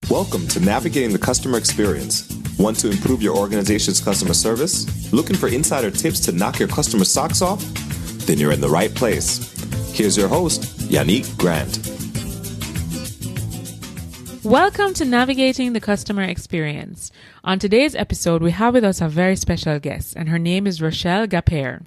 Welcome to Navigating the Customer Experience. Want to improve your organization's customer service? Looking for insider tips to knock your customer socks off? Then you're in the right place. Here's your host, Yannick Grant. Welcome to Navigating the Customer Experience. On today's episode, we have with us a very special guest, and her name is Rochelle Gapere.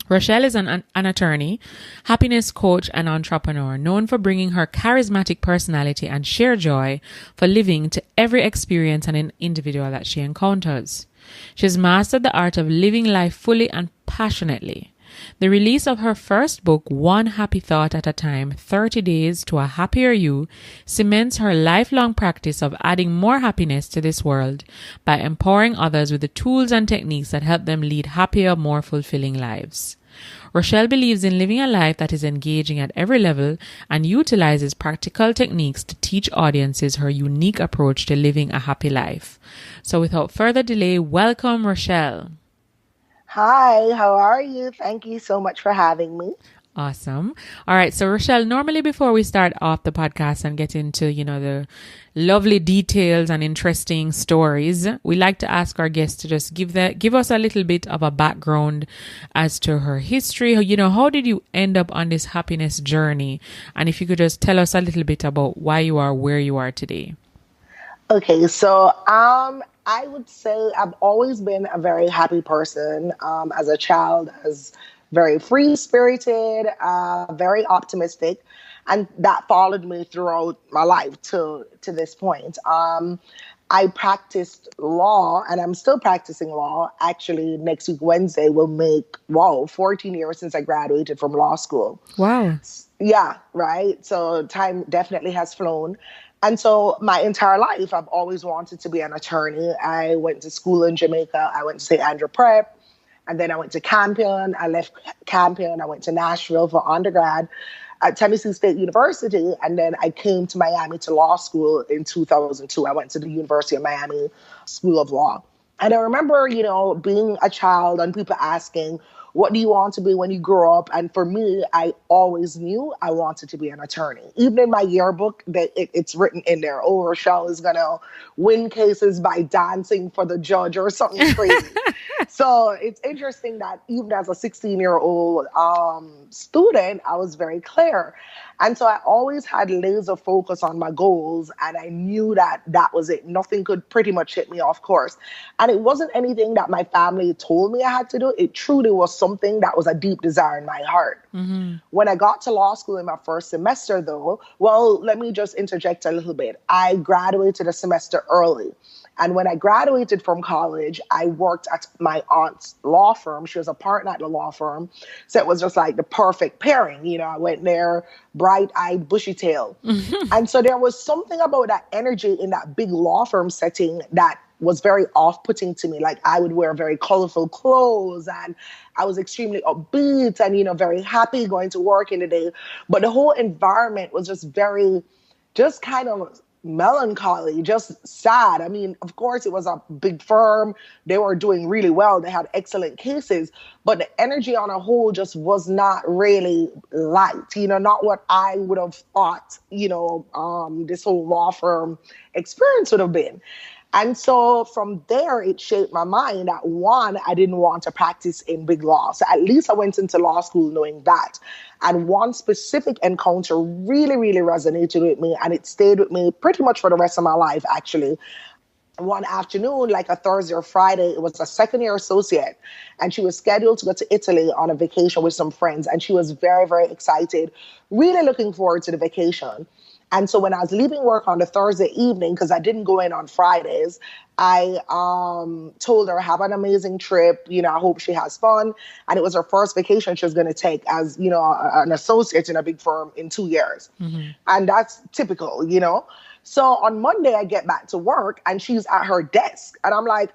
Rochelle is an attorney, happiness coach, and entrepreneur, known for bringing her charismatic personality and sheer joy for living to every experience and individual that she encounters. She has mastered the art of living life fully and passionately. The release of her first book, One Happy Thought at a Time, 30 Days to a Happier You, cements her lifelong practice of adding more happiness to this world by empowering others with the tools and techniques that help them lead happier, more fulfilling lives. Rochelle believes in living a life that is engaging at every level and utilizes practical techniques to teach audiences her unique approach to living a happy life. So without further delay, welcome Rochelle. Hi, how are you? Thank you so much for having me. Awesome. All right. So Rochelle, normally before we start off the podcast and get into, the lovely details and interesting stories, we like to ask our guests to just give us a little bit of a background as to her history. How did you end up on this happiness journey? And if you could just tell us a little bit about why you are where you are today. Okay, so I would say I've always been a very happy person as a child, as very free-spirited, very optimistic, and that followed me throughout my life to this point. I practiced law, and I'm still practicing law. Actually, next week, Wednesday, will make, 14 years since I graduated from law school. Wow. Yeah, right? So time definitely has flown. And so my entire life, I've always wanted to be an attorney. I went to school in Jamaica. I went to St. Andrew Prep, and then I went to Campion. I left Campion. I went to Nashville for undergrad at Tennessee State University. And then I came to Miami to law school in 2002. I went to the University of Miami School of Law. And I remember, being a child and people asking, what do you want to be when you grow up? And for me, I always knew I wanted to be an attorney. Even in my yearbook, it's written in there, Rochelle is going to win cases by dancing for the judge or something crazy. So it's interesting that even as a 16-year-old student, I was very clear. And so I always had laser focus on my goals, and I knew that was it. Nothing could pretty much hit me off course. And it wasn't anything that my family told me I had to do. It truly was something that was a deep desire in my heart. Mm-hmm. When I got to law school in my first semester, though, let me just interject a little bit. I graduated a semester early. And when I graduated from college, I worked at my aunt's law firm. She was a partner at the law firm. So it was just like the perfect pairing. I went there, bright-eyed, bushy-tailed. Mm-hmm. And so there was something about that energy in that big law firm setting that was very off-putting to me. Like I would wear very colorful clothes and I was extremely upbeat and, very happy going to work in the day. But the whole environment was just kind of melancholy, just sad. I mean, of course, it was a big firm. They were doing really well. They had excellent cases, but the energy on a whole just was not really light, not what I would have thought, this whole law firm experience would have been. And so from there, it shaped my mind that one, I didn't want to practice in big law. So at least I went into law school knowing that. And one specific encounter really, really resonated with me. And it stayed with me pretty much for the rest of my life, actually. One afternoon, like a Thursday or Friday, it was a second-year associate. And she was scheduled to go to Italy on a vacation with some friends. And she was very, very excited, really looking forward to the vacation. And so when I was leaving work on the Thursday evening, because I didn't go in on Fridays, I told her, have an amazing trip. I hope she has fun. And it was her first vacation she was going to take as, an associate in a big firm in 2 years. Mm-hmm. And that's typical, So on Monday, I get back to work and she's at her desk. And I'm like,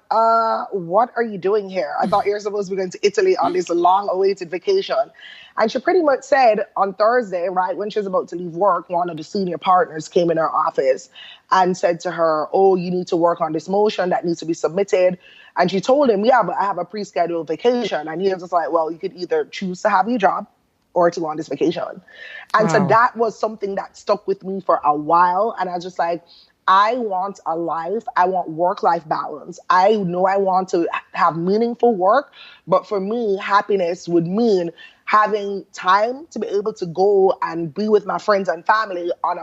what are you doing here? I thought you're supposed to be going to Italy on this long awaited vacation. And she pretty much said on Thursday, right, when she was about to leave work, one of the senior partners came in her office and said to her, you need to work on this motion that needs to be submitted. And she told him, yeah, but I have a pre-scheduled vacation. And he was just like, well, you could either choose to have your job or to go on this vacation. And so that was something that stuck with me for a while. And I was just like, I want a life. I want work-life balance. I know I want to have meaningful work, but for me, happiness would mean having time to be able to go and be with my friends and family on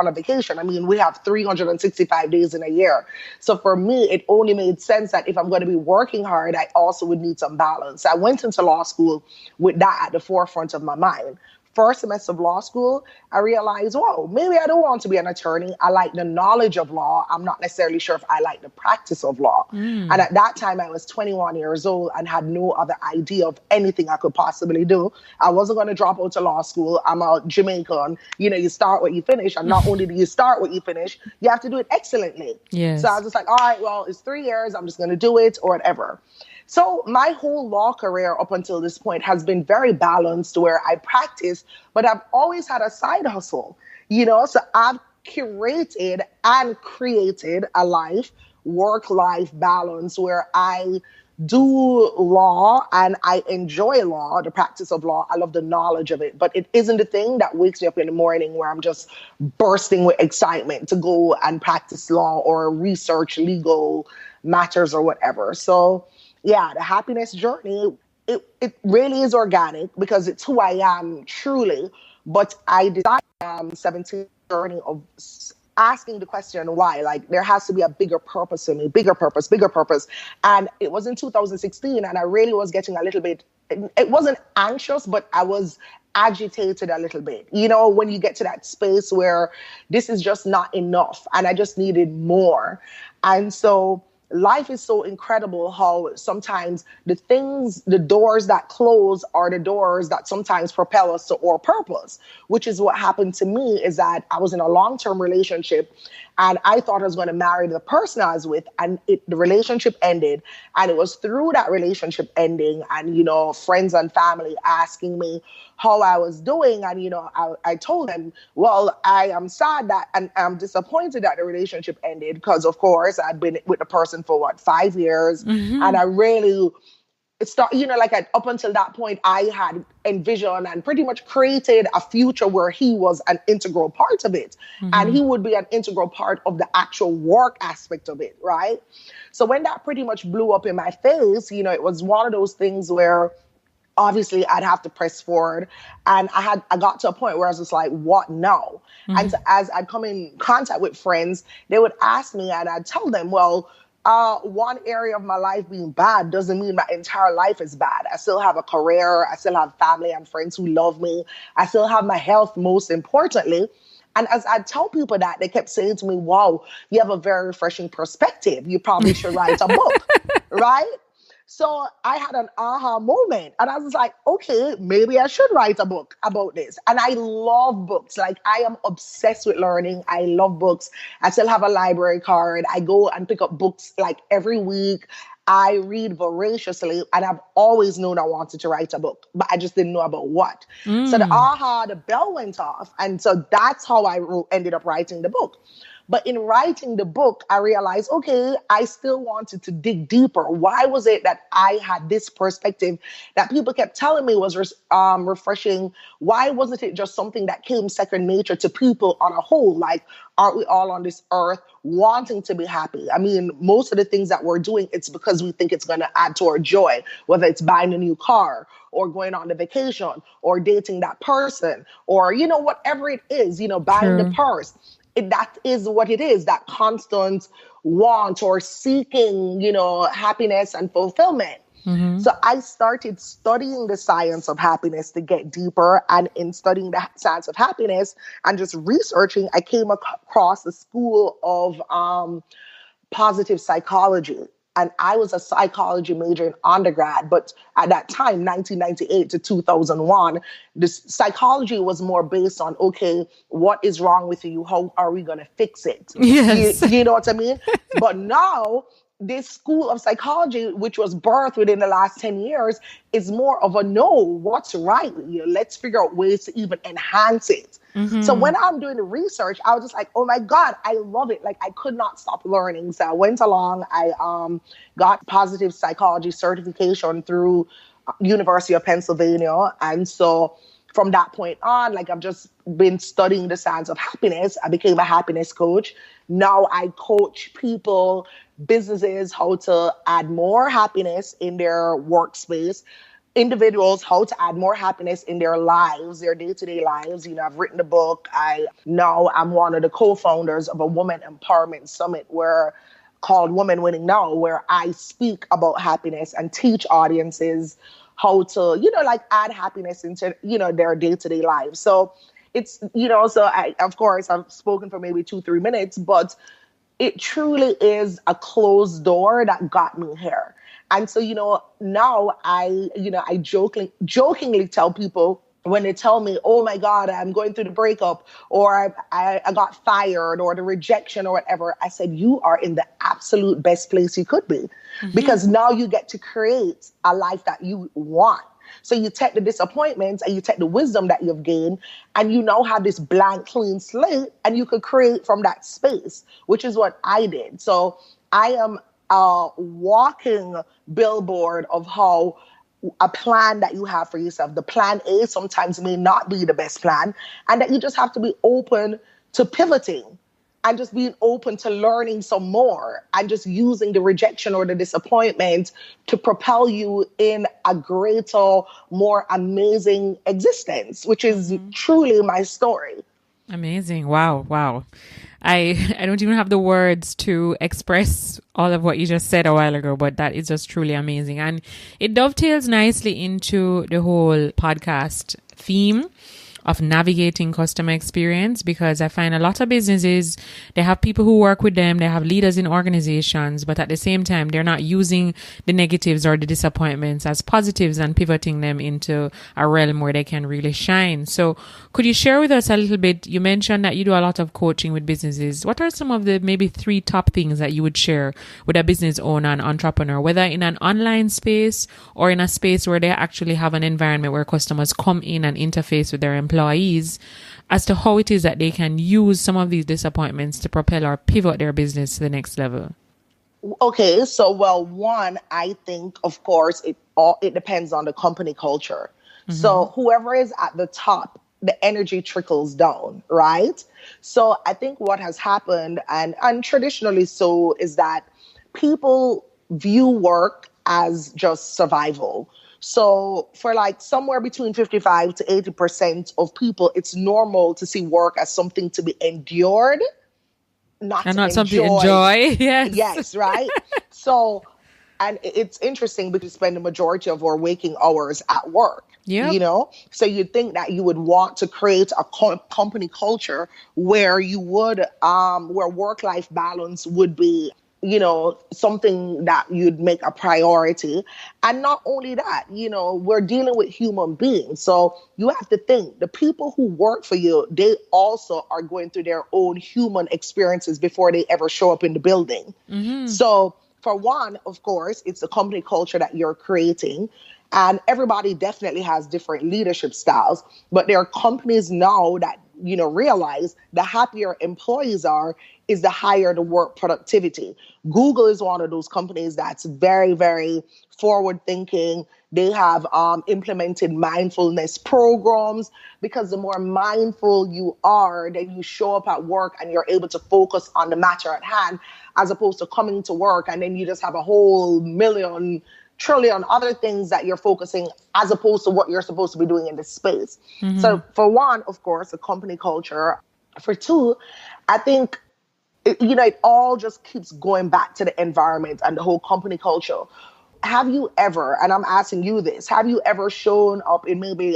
a vacation. I mean, we have 365 days in a year. So for me, it only made sense that if I'm going to be working hard, I also would need some balance. I went into law school with that at the forefront of my mind. First semester of law school, I realized, whoa, maybe I don't want to be an attorney. I like the knowledge of law. I'm not necessarily sure if I like the practice of law. And at that time, I was 21 years old and had no other idea of anything I could possibly do. I wasn't going to drop out to law school. I'm a Jamaican. You know, you start what you finish. And not only do you start what you finish, you have to do it excellently. Yes. So I was just like, all right, well, it's 3 years. I'm just going to do it or whatever. So my whole law career up until this point has been very balanced where I practice, but I've always had a side hustle, you know, so I've curated and created a life, work-life balance where I do law and I enjoy law, the practice of law. I love the knowledge of it, but it isn't the thing that wakes me up in the morning where I'm just bursting with excitement to go and practice law or research legal matters or whatever. So yeah, the happiness journey, it really is organic because it's who I am truly. But I decided 17 journey of asking the question why. Like there has to be a bigger purpose in me, bigger purpose. And it was in 2016 and I really was getting a little bit, it wasn't anxious, but I was agitated a little bit. You know, when you get to that space where this is just not enough and I just needed more. And so life is so incredible how sometimes the doors that close are the doors that sometimes propel us to our purpose, which is what happened to me is that I was in a long-term relationship and I thought I was going to marry the person I was with and the relationship ended. And it was through that relationship ending and, you know, friends and family asking me how I was doing. And, you know, I told them, well, I am sad that and I'm disappointed that the relationship ended because, of course, I'd been with the person for 5 years. And I really up until that point, I had envisioned and pretty much created a future where he was an integral part of it. And he would be an integral part of the actual work aspect of it, right? So when that pretty much blew up in my face, you know, it was one of those things where obviously I'd have to press forward. And I got to a point where I was just like, what now? And so as I'd come in contact with friends, they would ask me and I'd tell them, well, one area of my life being bad doesn't mean my entire life is bad. I still have a career. I still have family and friends who love me. I still have my health, most importantly. And as I tell people that, they kept saying to me, wow, you have a very refreshing perspective. You probably should write a book, right? So I had an aha moment and I was like, okay, maybe I should write a book about this. And I love books. Like I am obsessed with learning. I love books. I still have a library card. I go and pick up books like every week. I read voraciously and I've always known I wanted to write a book, but I just didn't know about what. So the bell went off. And so that's how I ended up writing the book. But in writing the book, I realized, okay, I still wanted to dig deeper. Why was it that I had this perspective that people kept telling me was refreshing? Why wasn't it just something that came second nature to people on a whole? Like, aren't we all on this earth wanting to be happy? I mean, most of the things that we're doing, it's because we think it's going to add to our joy, whether it's buying a new car or going on a vacation or dating that person or, you know, whatever it is, you know, buying the purse. That is what it is, that constant want or seeking, you know, happiness and fulfillment. So I started studying the science of happiness to get deeper. And in studying the science of happiness and just researching, I came across the school of positive psychology. And I was a psychology major in undergrad, but at that time, 1998 to 2001, this psychology was more based on, okay, what is wrong with you? How are we going to fix it? Yes. You know what I mean? But now, this school of psychology, which was birthed within the last 10 years, is more of a no, what's right? You know, let's figure out ways to even enhance it. So when I'm doing the research, I was just like, oh my God, I love it. Like I could not stop learning. So I went along, I got positive psychology certification through University of Pennsylvania. And so from that point on, like I've just been studying the science of happiness. I became a happiness coach. Now I coach people, businesses, how to add more happiness in their workspace, individuals how to add more happiness in their lives, their day-to-day lives. I've written a book. I'm one of the co-founders of a woman empowerment summit called Women Winning Now, where I speak about happiness and teach audiences how to, like add happiness into, their day-to-day lives. So it's, of course, I've spoken for maybe 2-3 minutes, but it truly is a closed door that got me here. And so, now I jokingly tell people when they tell me, oh my God, I'm going through the breakup, or I got fired, or the rejection or whatever, I said, you are in the absolute best place you could be, because now you get to create a life that you want. So you take the disappointments and you take the wisdom that you've gained, and you now have this blank, clean slate, and you could create from that space, which is what I did. So I am a walking billboard of how a plan that you have for yourself, the plan A sometimes may not be the best plan, and that you just have to be open to pivoting and just being open to learning some more and just using the rejection or the disappointment to propel you in a greater, more amazing existence, which is truly my story. Amazing. Wow. I don't even have the words to express all of what you just said a while ago, but that is just truly amazing. And it dovetails nicely into the whole podcast theme of navigating customer experience, because I find a lot of businesses, they have people who work with them, they have leaders in organizations, but at the same time, they're not using the negatives or the disappointments as positives and pivoting them into a realm where they can really shine. So could you share with us a little bit? You mentioned that you do a lot of coaching with businesses. What are some of the maybe 3 top things that you would share with a business owner and entrepreneur, whether in an online space or in a space where they actually have an environment where customers come in and interface with their employees, as to how it is that they can use some of these disappointments to propel or pivot their business to the next level? Okay, so one, I think, of course, it depends on the company culture. So whoever is at the top, the energy trickles down, right? So I think what has happened, and traditionally so, is that people view work as just survival. So for like somewhere between 55 to 80% of people, it's normal to see work as something to be endured, not something to enjoy. Yes. Yes, right? So, and it's interesting because we spend the majority of our waking hours at work. Yep. So you'd think that you would want to create a company culture where you would, where work-life balance would be, something that you'd make a priority. And not only that, we're dealing with human beings. So you have to think the people who work for you, they also are going through their own human experiences before they ever show up in the building. So for one, of course, it's the company culture that you're creating. And everybody definitely has different leadership styles, but there are companies now that, realize the happier employees is the higher the work productivity. Google is one of those companies that's very, very forward thinking. They have implemented mindfulness programs, because the more mindful you are, then you show up at work and you're able to focus on the matter at hand, as opposed to coming to work and then you just have a whole million trillion other things that you're focusing as opposed to what you're supposed to be doing in this space. So for one, of course, the company culture. For two, I think, it all just keeps going back to the environment and the whole company culture. Have you ever, and I'm asking you this, have you ever shown up in maybe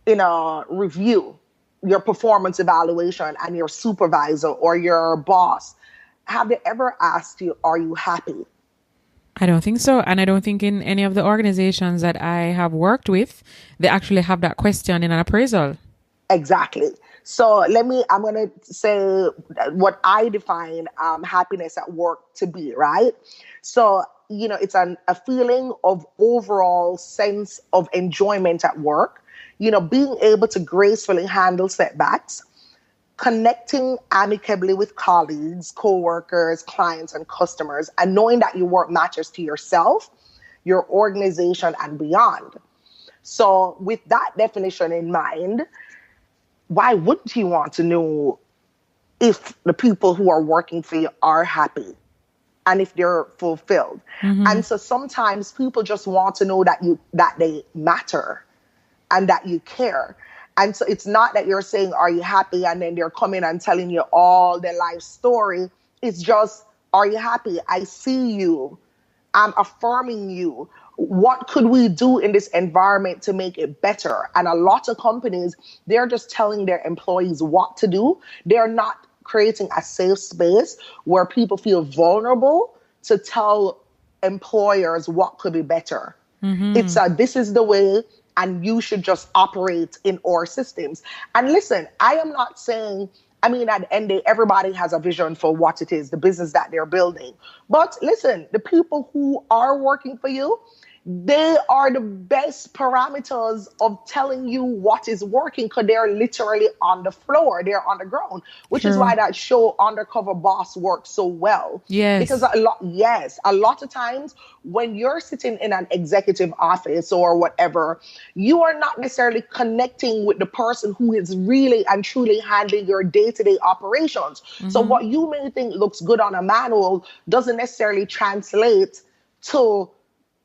in a review, your performance evaluation, and your supervisor or your boss, have they ever asked you, are you happy? I don't think so. And I don't think in any of the organizations that I have worked with, they actually have that question in an appraisal. Exactly. So I'm going to say what I define happiness at work to be, right? So, it's a feeling of overall sense of enjoyment at work, being able to gracefully handle setbacks, connecting amicably with colleagues, coworkers, clients, and customers, and knowing that your work matters to yourself, your organization, and beyond. So with that definition in mind, why wouldn't you want to know if the people who are working for you are happy and if they're fulfilled? And so sometimes people just want to know that they matter and that you care. And so it's not that you're saying, are you happy? And then they're coming and telling you all their life story. It's just, are you happy? I see you. I'm affirming you. What could we do in this environment to make it better? And a lot of companies, they're just telling their employees what to do. They're not creating a safe space where people feel vulnerable to tell employers what could be better. It's this is the way, and you should just operate in our systems. And listen, I am not saying, I mean, at the end of the day, everybody has a vision for what it is, the business that they're building. But listen, the people who are working for you, they are the best parameters of telling you what is working, because they're literally on the floor, they're on the ground, which is why that show Undercover Boss works so well. Yes. Because a lot of times when you're sitting in an executive office or whatever, you are not necessarily connecting with the person who is really and truly handling your day-to-day operations. So what you may think looks good on a manual doesn't necessarily translate to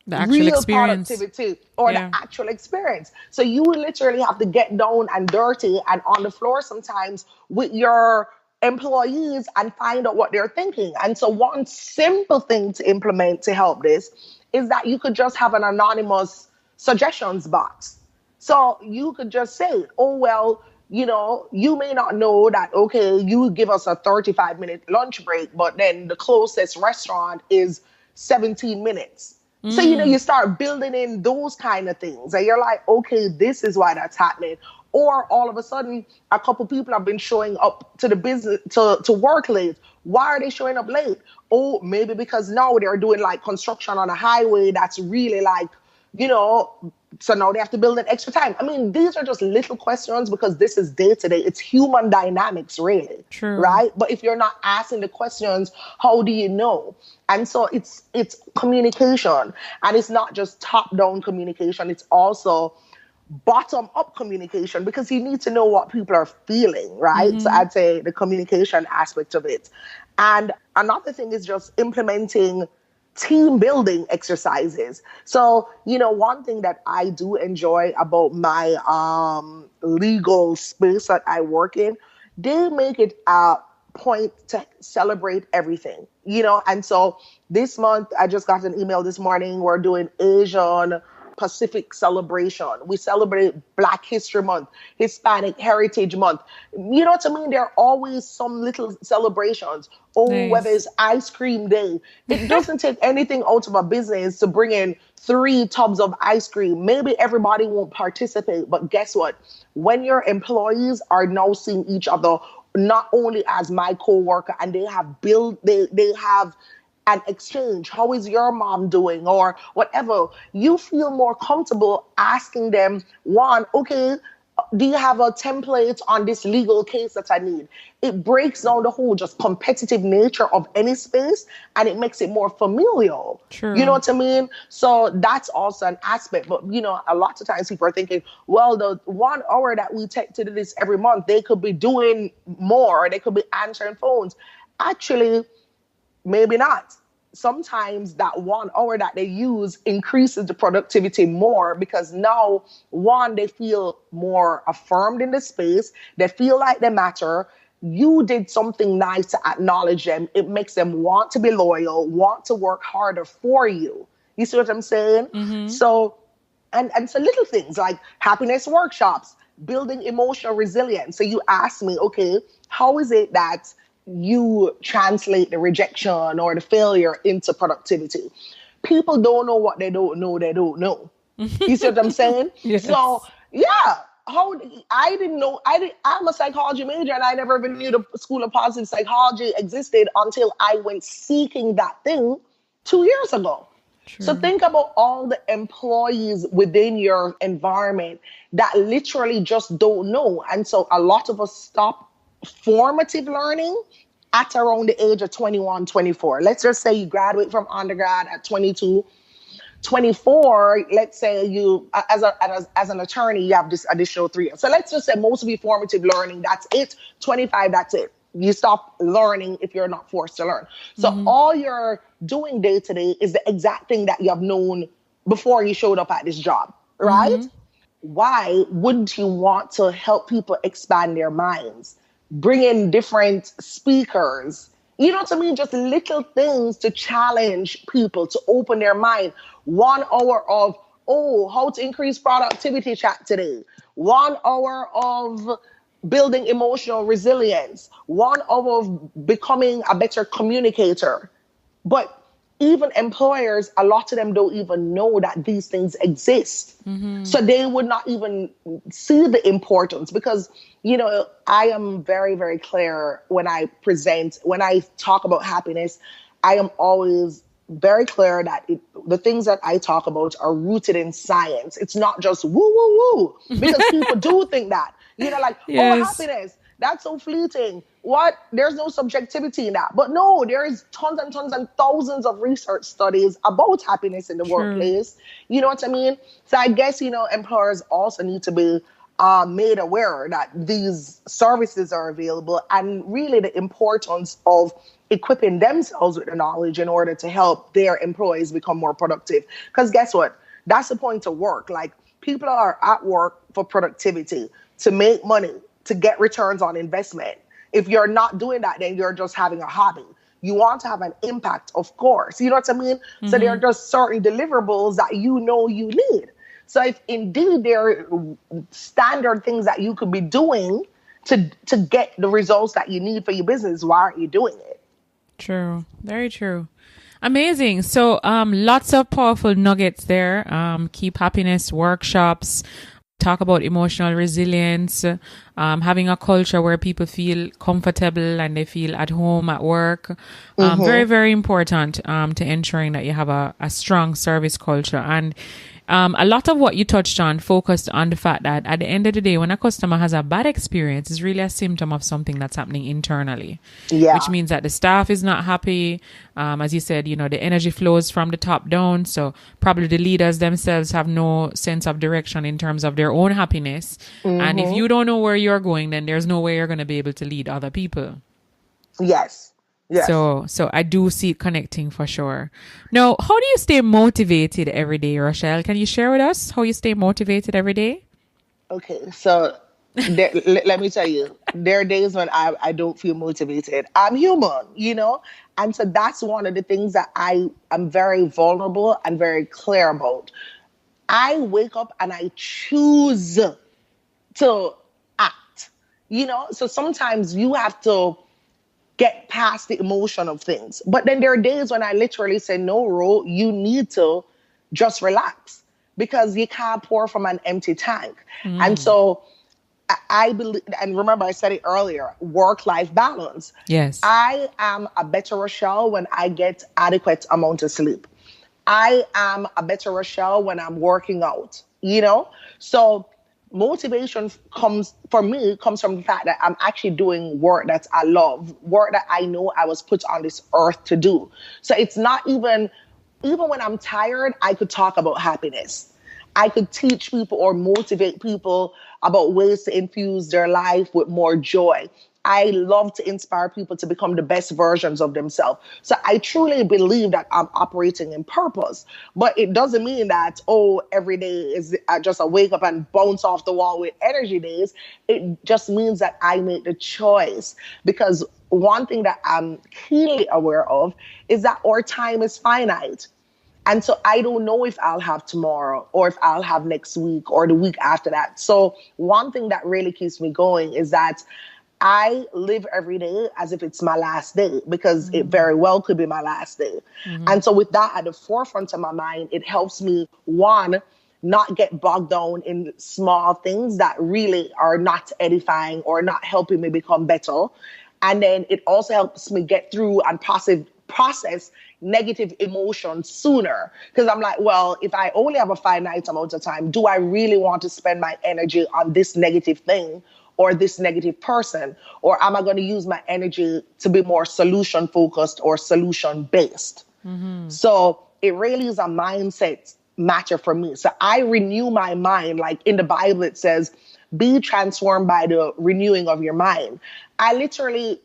the actual real experience. productivity or the actual experience. So you literally have to get down and dirty and on the floor sometimes with your employees and find out what they're thinking. And so one simple thing to implement to help this is that you could just have an anonymous suggestions box. So you could just say, oh, well, you know, you may not know that, okay, you give us a 35-minute lunch break, but then the closest restaurant is 17 minutes. So, you know, you start building in those kind of things. And you're like, okay, this is why that's happening. Or all of a sudden, a couple people have been showing up to the business, to work late. Why are they showing up late? Oh, maybe because now they're doing like construction on a highway that's really like, you know, so now they have to build an extra time. I mean, these are just little questions because this is day to day. It's human dynamics, really. True. Right? But if you're not asking the questions, how do you know? And so it's communication. And it's not just top-down communication. It's also bottom-up communication, because you need to know what people are feeling, right? So I'd say the communication aspect of it. And another thing is just implementing team building exercises. So, you know, one thing that I do enjoy about my legal space that I work in, they make it a point to celebrate everything, you know. And so this month, I just got an email this morning, we're doing Asian Pacific celebration. We celebrate Black History Month, Hispanic Heritage Month. You know what I mean? There are always some little celebrations. Oh, Nice. whether it's ice cream day. It doesn't take anything out of a business to bring in 3 tubs of ice cream. Maybe everybody won't participate, but guess what? When your employees are now seeing each other not only as my coworker, and they have they have an exchange. How is your mom doing? Or whatever. You feel more comfortable asking them, one, okay, do you have a template on this legal case that I need? It breaks down the whole just competitive nature of any space, and it makes it more familial. True. You know what I mean? So that's also an aspect. But, you know, a lot of times people are thinking, well, the 1 hour that we take to do this every month, they could be doing more. They could be answering phones. Actually, maybe not. Sometimes that 1 hour that they use increases the productivity more, because now, one, they feel more affirmed in the space. They feel like they matter. You did something nice to acknowledge them. It makes them want to be loyal, want to work harder for you. You see what I'm saying? So, and so little things like happiness workshops, building emotional resilience. So you ask me, okay, how is it that you translate the rejection or the failure into productivity? People don't know what they don't know. They don't know. You see what I'm saying? Yes. So yeah, I didn't know. I'm a psychology major, and I never even knew the School of Positive Psychology existed until I went seeking that thing 2 years ago. True. So think about all the employees within your environment that literally just don't know. And so a lot of us stop formative learning at around the age of 21, 24. Let's just say you graduate from undergrad at 22. 24, let's say you, as an attorney, you have this additional 3 years. So let's just say most of you formative learning, that's it. 25, that's it. You stop learning if you're not forced to learn. So all you're doing day to day is the exact thing that you have known before you showed up at this job, right? Why wouldn't you want to help people expand their minds, bring in different speakers? You know what I mean? Just little things to challenge people, to open their mind. 1 hour of, how to increase productivity chat today. 1 hour of building emotional resilience. 1 hour of becoming a better communicator. But even employers, a lot of them don't even know that these things exist. So they would not even see the importance because, you know, I am very, very clear when I talk about happiness, I am always very clear that the things that I talk about are rooted in science. It's not just woo, woo, woo, because people do think that, you know, like, happiness, that's so fleeting. What? There's no subjectivity in that. But no, there is tons and tons and thousands of research studies about happiness in the workplace. You know what I mean? So I guess, you know, employers also need to be made aware that these services are available and really the importance of equipping themselves with the knowledge in order to help their employees become more productive. Because guess what? That's the point of work. Like, people are at work for productivity, to make money, to get returns on investment. If you're not doing that, then you're just having a hobby. You want to have an impact, of course. You know what I mean? So there are just certain deliverables that you know you need. So if indeed there are standard things that you could be doing to get the results that you need for your business, why aren't you doing it? True. Very true. Amazing. So lots of powerful nuggets there. Keep happiness workshops. Talk about emotional resilience, having a culture where people feel comfortable and they feel at home at work. Very, very important to ensuring that you have a strong service culture. And a lot of what you touched on focused on the fact that at the end of the day, when a customer has a bad experience, it's really a symptom of something that's happening internally, which means that the staff is not happy. As you said, you know, the energy flows from the top down. So probably the leaders themselves have no sense of direction in terms of their own happiness. And if you don't know where you're going, then there's no way you're going to be able to lead other people. Yes. Yes. So I do see connecting for sure. Now, how do you stay motivated every day, Rochelle? Can you share with us how you stay motivated every day? Okay, so let me tell you, there are days when I don't feel motivated. I'm human, you know? And so that's one of the things that I am very vulnerable and very clear about. I wake up and I choose to act, you know? So sometimes you have to get past the emotion of things. But then there are days when I literally say, no, Ro, you need to just relax because you can't pour from an empty tank. And so I believe, and remember I said it earlier, work-life balance. Yes. I am a better Rochelle when I get adequate amount of sleep. I am a better Rochelle when I'm working out, you know? So motivation comes from the fact that I'm actually doing work that I love, work that I know I was put on this earth to do. So it's not even when I'm tired, I could talk about happiness. I could teach people or motivate people about ways to infuse their life with more joy. I love to inspire people to become the best versions of themselves. So I truly believe that I'm operating in purpose. But it doesn't mean that, every day is just a wake up and bounce off the wall with energy days. It just means that I make the choice. Because one thing that I'm keenly aware of is that our time is finite. And so I don't know if I'll have tomorrow or if I'll have next week or the week after that. So one thing that really keeps me going is that I live every day as if it's my last day because it very well could be my last day. And so with that at the forefront of my mind, it helps me, one, not get bogged down in small things that really are not edifying or not helping me become better. And then it also helps me get through and process negative emotions sooner. Because I'm like, well, if I only have a finite amount of time, do I really want to spend my energy on this negative thing or this negative person? Or am I going to use my energy to be more solution focused or solution based? So it really is a mindset matter for me. So I renew my mind. Like in the Bible, it says, be transformed by the renewing of your mind. I literally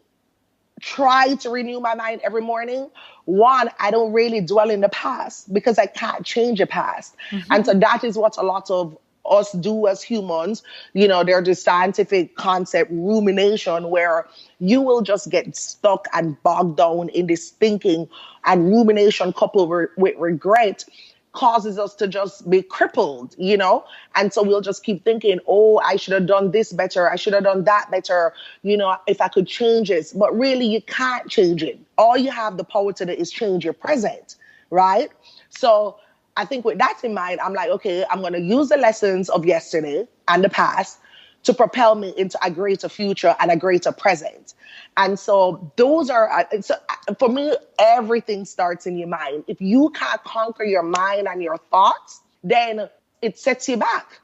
try to renew my mind every morning. One, I don't really dwell in the past because I can't change the past. And so that is what a lot of us do as humans. You know, there's this scientific concept, rumination, where you will just get stuck and bogged down in this thinking, and rumination coupled with regret causes us to just be crippled, you know? And so we'll just keep thinking, oh, I should have done this better. I should have done that better. You know, if I could change this, but really you can't change it. All you have the power to do is change your present, right? So I think with that in mind, I'm like, okay, I'm going to use the lessons of yesterday and the past to propel me into a greater future and a greater present. And so those are, so for me, everything starts in your mind. If you can't conquer your mind and your thoughts, then it sets you back.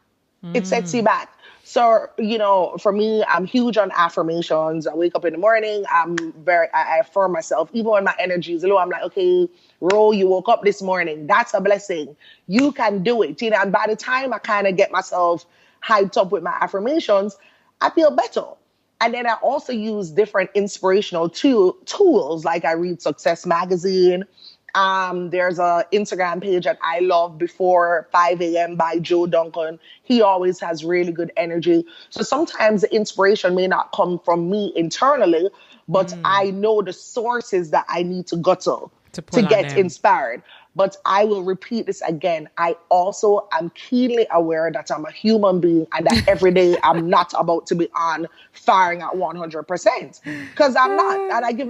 It sets you back. So, you know, for me, I'm huge on affirmations. I wake up in the morning, I affirm myself. Even when my energy is low, I'm like, okay, Ro, you woke up this morning. That's a blessing. You can do it. You know, and by the time I kind of get myself hyped up with my affirmations, I feel better. And then I also use different inspirational tools, like I read Success Magazine. There's a Instagram page that I love, Before 5 a.m. by Joe Duncan. He always has really good energy. So sometimes the inspiration may not come from me internally, but I know the sources that I need to go to get inspired. But I will repeat this again. I also am keenly aware that I'm a human being and that every day I'm not about to be on firing at 100%, because I'm not. And I give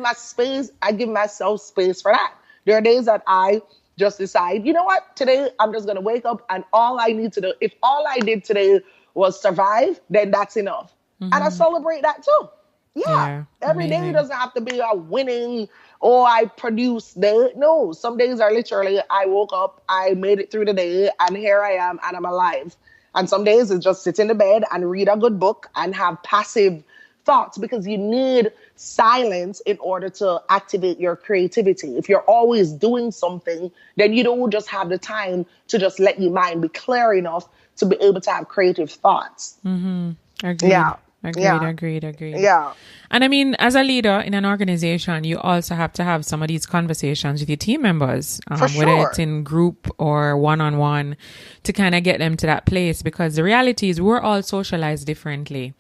myself space for that. There are days that I just decide, you know what, today I'm just going to wake up and all I need to do, if all I did today was survive, then that's enough. And I celebrate that too. Yeah. Every day doesn't have to be a winning, I produced day. No, some days are literally, I woke up, I made it through the day, and here I am, and I'm alive. And some days it's just sit in the bed and read a good book and have passive thoughts, because you need silence in order to activate your creativity. If you're always doing something, then you don't just have the time to just let your mind be clear enough to be able to have creative thoughts. Agreed. Yeah. Agreed. Yeah. And I mean, as a leader in an organization, you also have to have some of these conversations with your team members, whether it's in group or one-on-one, to kind of get them to that place, because the reality is we're all socialized differently.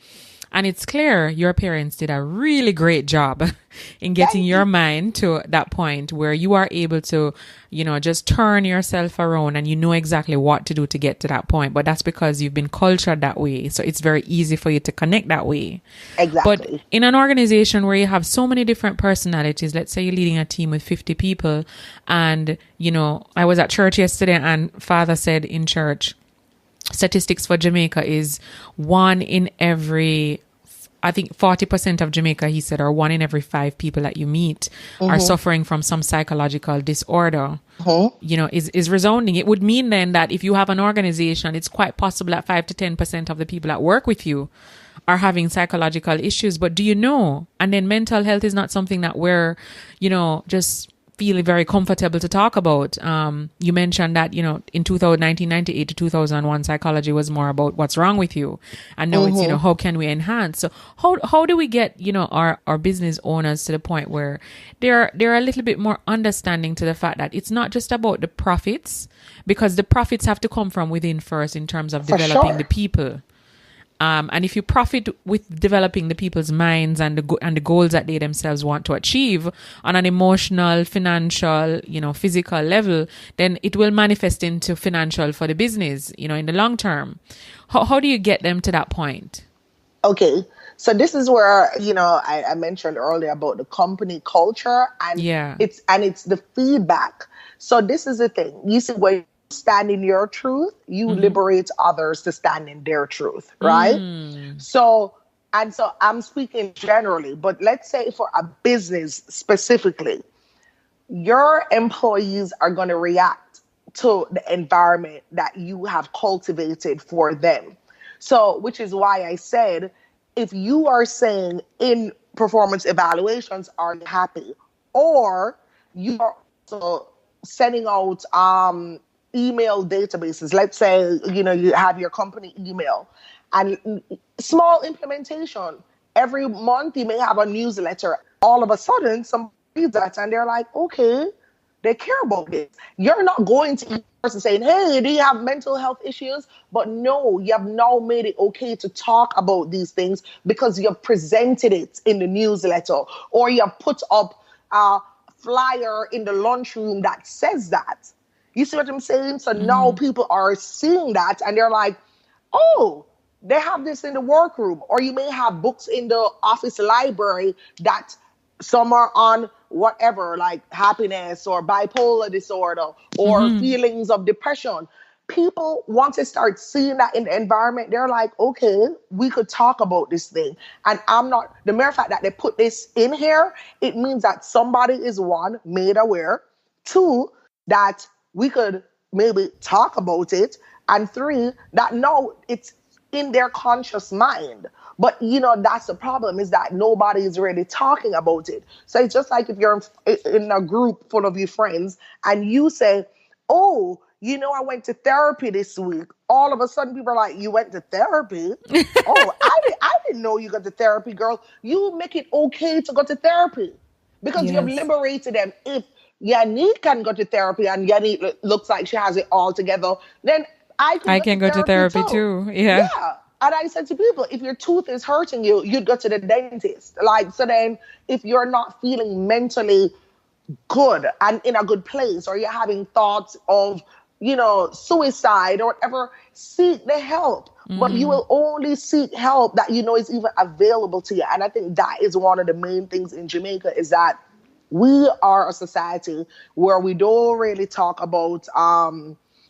And it's clear your parents did a really great job in getting your mind to that point where you are able to, you know, just turn yourself around and you know exactly what to do to get to that point. But that's because you've been cultured that way. So it's very easy for you to connect that way. Exactly. But in an organization where you have so many different personalities, let's say you're leading a team with 50 people, and, you know, I was at church yesterday and Father said in church, statistics for Jamaica is 1 in every, I think 40% of Jamaica, he said, or 1 in every 5 people that you meet are suffering from some psychological disorder, you know, is resounding. It would mean then that if you have an organization, it's quite possible that 5 to 10% of the people that work with you are having psychological issues. But do you know? And then mental health is not something that we're, you know, just feel very comfortable to talk about. You mentioned that, you know, in 1998 to 2001, psychology was more about what's wrong with you. And now it's, you know, how can we enhance? So how do we get, you know, our business owners to the point where they're a little bit more understanding to the fact that it's not just about the profits, because the profits have to come from within first in terms of developing the people. And if you profit with developing the people's minds and the goals that they themselves want to achieve on an emotional, financial, you know, physical level, then it will manifest into financial for the business, you know, in the long term. How do you get them to that point? Okay. So this is where, you know, I mentioned earlier about the company culture, and it's the feedback. So this is the thing. You see, when stand in your truth, you liberate others to stand in their truth, right? So I'm speaking generally, but let's say for a business specifically, your employees are going to react to the environment that you have cultivated for them. So, which is why I said, if you are saying in performance evaluations, are you happy? Or you are also sending out email databases. Let's say, you have your company email and small implementation. Every month you may have a newsletter. All of a sudden, somebody reads that and they're like, okay, they care about this. You're not going to each person saying, hey, do you have mental health issues? But no, you have now made it okay to talk about these things because you've presented it in the newsletter, or you have put up a flyer in the lunchroom that says that. You see what I'm saying? So now people are seeing that and they're like, oh, they have this in the workroom. Or you may have books in the office library that some are on whatever, like happiness or bipolar disorder or feelings of depression. People, once they start seeing that in the environment, they're like, okay, we could talk about this thing. And the mere fact that they put this in here, it means that somebody is, one, made aware, two, that we could maybe talk about it, and three, that no, it's in their conscious mind. But, that's the problem, is that nobody is really talking about it. So it's just like if you're in a group full of your friends and you say, oh, I went to therapy this week. All of a sudden people are like, you went to therapy? Oh, I didn't know you got to therapy, girl. You make it okay to go to therapy because you've liberated them. If Yannick can go to therapy and Yannick looks like she has it all together, then I can go to therapy too. Yeah. And I said to people, if your tooth is hurting you, you'd go to the dentist. So then if you're not feeling mentally good and in a good place, or you're having thoughts of, suicide or whatever, seek the help. But you will only seek help that is even available to you. And I think that is one of the main things in Jamaica, is that we are a society where we don't really talk about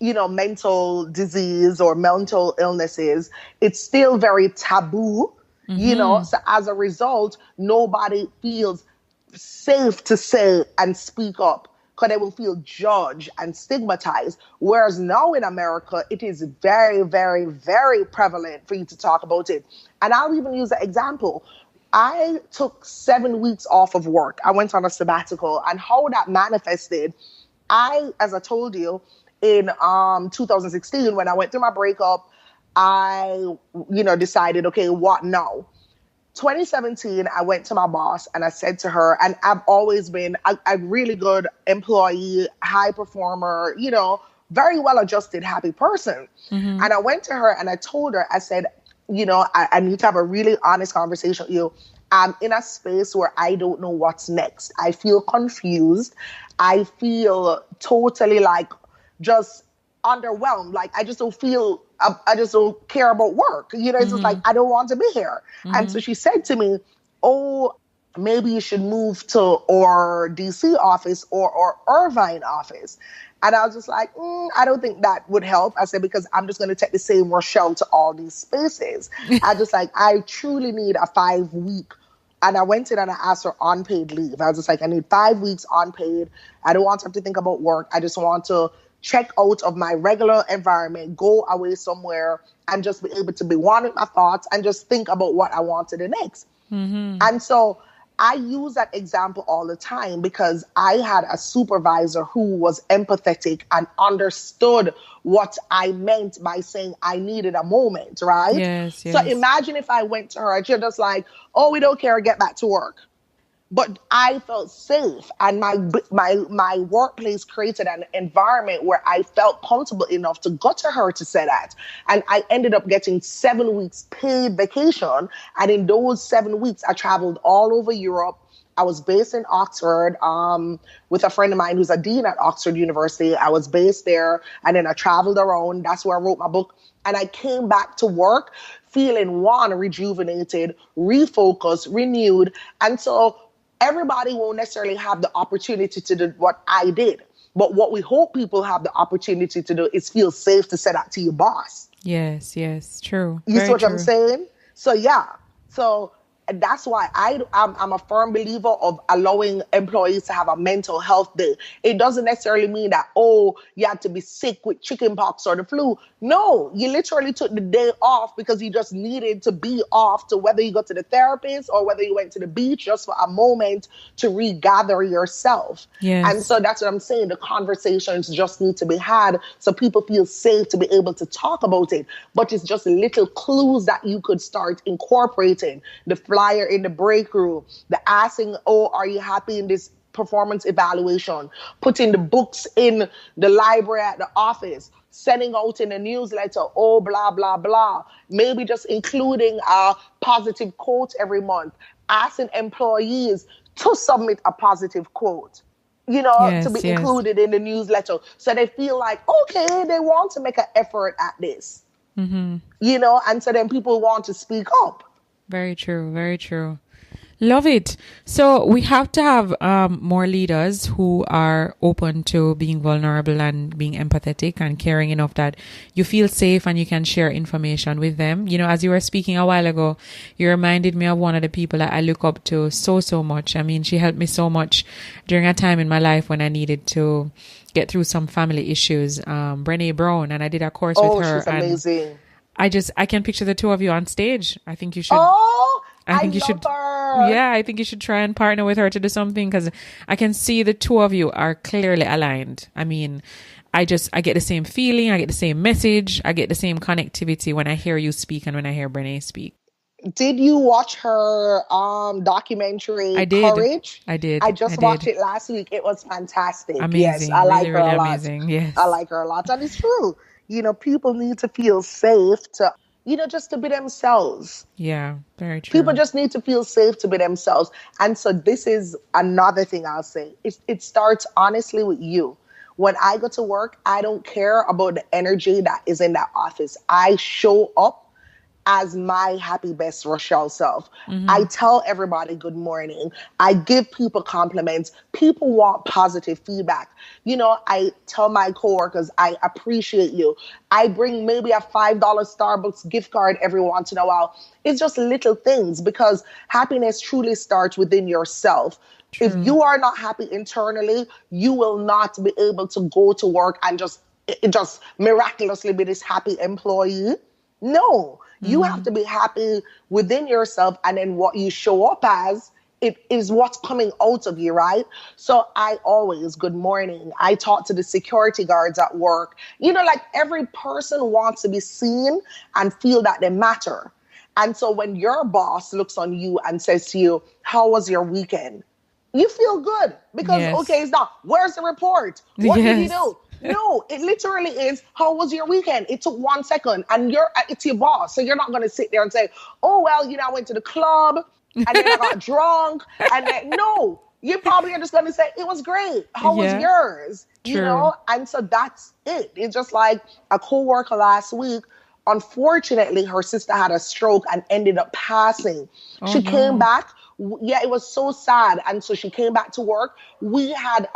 mental disease or mental illnesses. It's still very taboo, so as a result, nobody feels safe to say and speak up because they will feel judged and stigmatized. Whereas now in America, it is very, very, very prevalent for you to talk about it. And I'll even use an example. I took 7 weeks off of work. I went on a sabbatical, and how that manifested, as I told you, in 2016, when I went through my breakup, I, decided, okay, what now? 2017, I went to my boss and I said to her, and I've always been a really good employee, high performer, very well-adjusted, happy person. And I went to her and I told her, I said, I need to have a really honest conversation with you. I'm in a space where I don't know what's next. I feel confused. I feel totally just underwhelmed. I just don't feel, I just don't care about work. It's just like, I don't want to be here. And so she said to me, oh, maybe you should move to or DC office or Irvine office. And I was just like, I don't think that would help. I said, because I'm just going to take the same Rochelle to all these spaces. I truly need a 5-week. And I went in and I asked for unpaid leave. I was just like, I need 5 weeks unpaid. I don't want to have to think about work. I just want to check out of my regular environment, go away somewhere, and just be able to be one with my thoughts and just think about what I want to do next. And so I use that example all the time because I had a supervisor who was empathetic and understood what I meant by saying I needed a moment, right? Yes. So imagine if I went to her and she's just like, oh, we don't care, get back to work. But I felt safe, and my workplace created an environment where I felt comfortable enough to go to her to say that. And I ended up getting 7 weeks paid vacation. And in those 7 weeks, I traveled all over Europe. I was based in Oxford with a friend of mine who's a dean at Oxford University. I was based there, and then I traveled around. That's where I wrote my book. And I came back to work feeling, one, rejuvenated, refocused, renewed. And so everybody won't necessarily have the opportunity to do what I did. But what we hope people have the opportunity to do is feel safe to say that to your boss. Yes, true. You see what I'm saying? So, yeah. So that's why I'm a firm believer of allowing employees to have a mental health day. It doesn't necessarily mean that, oh, you had to be sick with chickenpox or the flu. No, you literally took the day off because you just needed to be off, to whether you go to the therapist or whether you went to the beach just for a moment to regather yourself. Yes. And so that's what I'm saying. The conversations just need to be had so people feel safe to be able to talk about it. But it's just little clues that you could start incorporating. The flyer in the break room, the asking, oh, are you happy in this performance evaluation? Putting the books in the library at the office, sending out in a newsletter, oh, blah, blah, blah. Maybe just including a positive quote every month, asking employees to submit a positive quote, to be included in the newsletter. So they feel like, okay, they want to make an effort at this, and so then people want to speak up. Very true. Very true. Love it. So we have to have more leaders who are open to being vulnerable and being empathetic and caring enough that you feel safe and you can share information with them. As you were speaking a while ago, you reminded me of one of the people that I look up to so much. I mean, she helped me so much during a time in my life when I needed to get through some family issues. Brene Brown, and I did a course with her. She's amazing. I can picture the two of you on stage. I think you should. I think you should. Her. Yeah, I think you should try and partner with her to do something, because I can see the two of you are clearly aligned. I mean, I get the same feeling, I get the same message, I get the same connectivity when I hear you speak and when I hear Brene speak. Did you watch her documentary? I did. Courage? I did. I just watched it last week. It was fantastic. Amazing. Yes, I like her a lot. Amazing. Yes, I like her a lot, and it's true. People need to feel safe to. Just to be themselves. Yeah, very true. People just need to feel safe to be themselves. And so this is another thing I'll say. It starts honestly with you. When I go to work, I don't care about the energy that is in that office. I show up as my happy best Rochelle self. Mm-hmm. I tell everybody good morning. I give people compliments. People want positive feedback. I tell my coworkers, I appreciate you. I bring maybe a $5 Starbucks gift card every once in a while. It's just little things, because happiness truly starts within yourself. True. If you are not happy internally, you will not be able to go to work and just miraculously be this happy employee. No. You have to be happy within yourself, and then what you show up as, it is what's coming out of you, right? So I always, good morning. I talk to the security guards at work. Every person wants to be seen and feel that they matter. And so when your boss looks on you and says to you, how was your weekend? You feel good, because, okay, it's not, where's the report? What did you do? No, it literally is, how was your weekend? It took 1 second, and it's your boss. So you're not going to sit there and say, oh, well, I went to the club and then I got drunk. And then, no, you probably are just going to say, it was great. How was yours? True. And so that's it. It's just like a coworker last week. Unfortunately, her sister had a stroke and ended up passing. She came back. Yeah, it was so sad. And so she came back to work. We had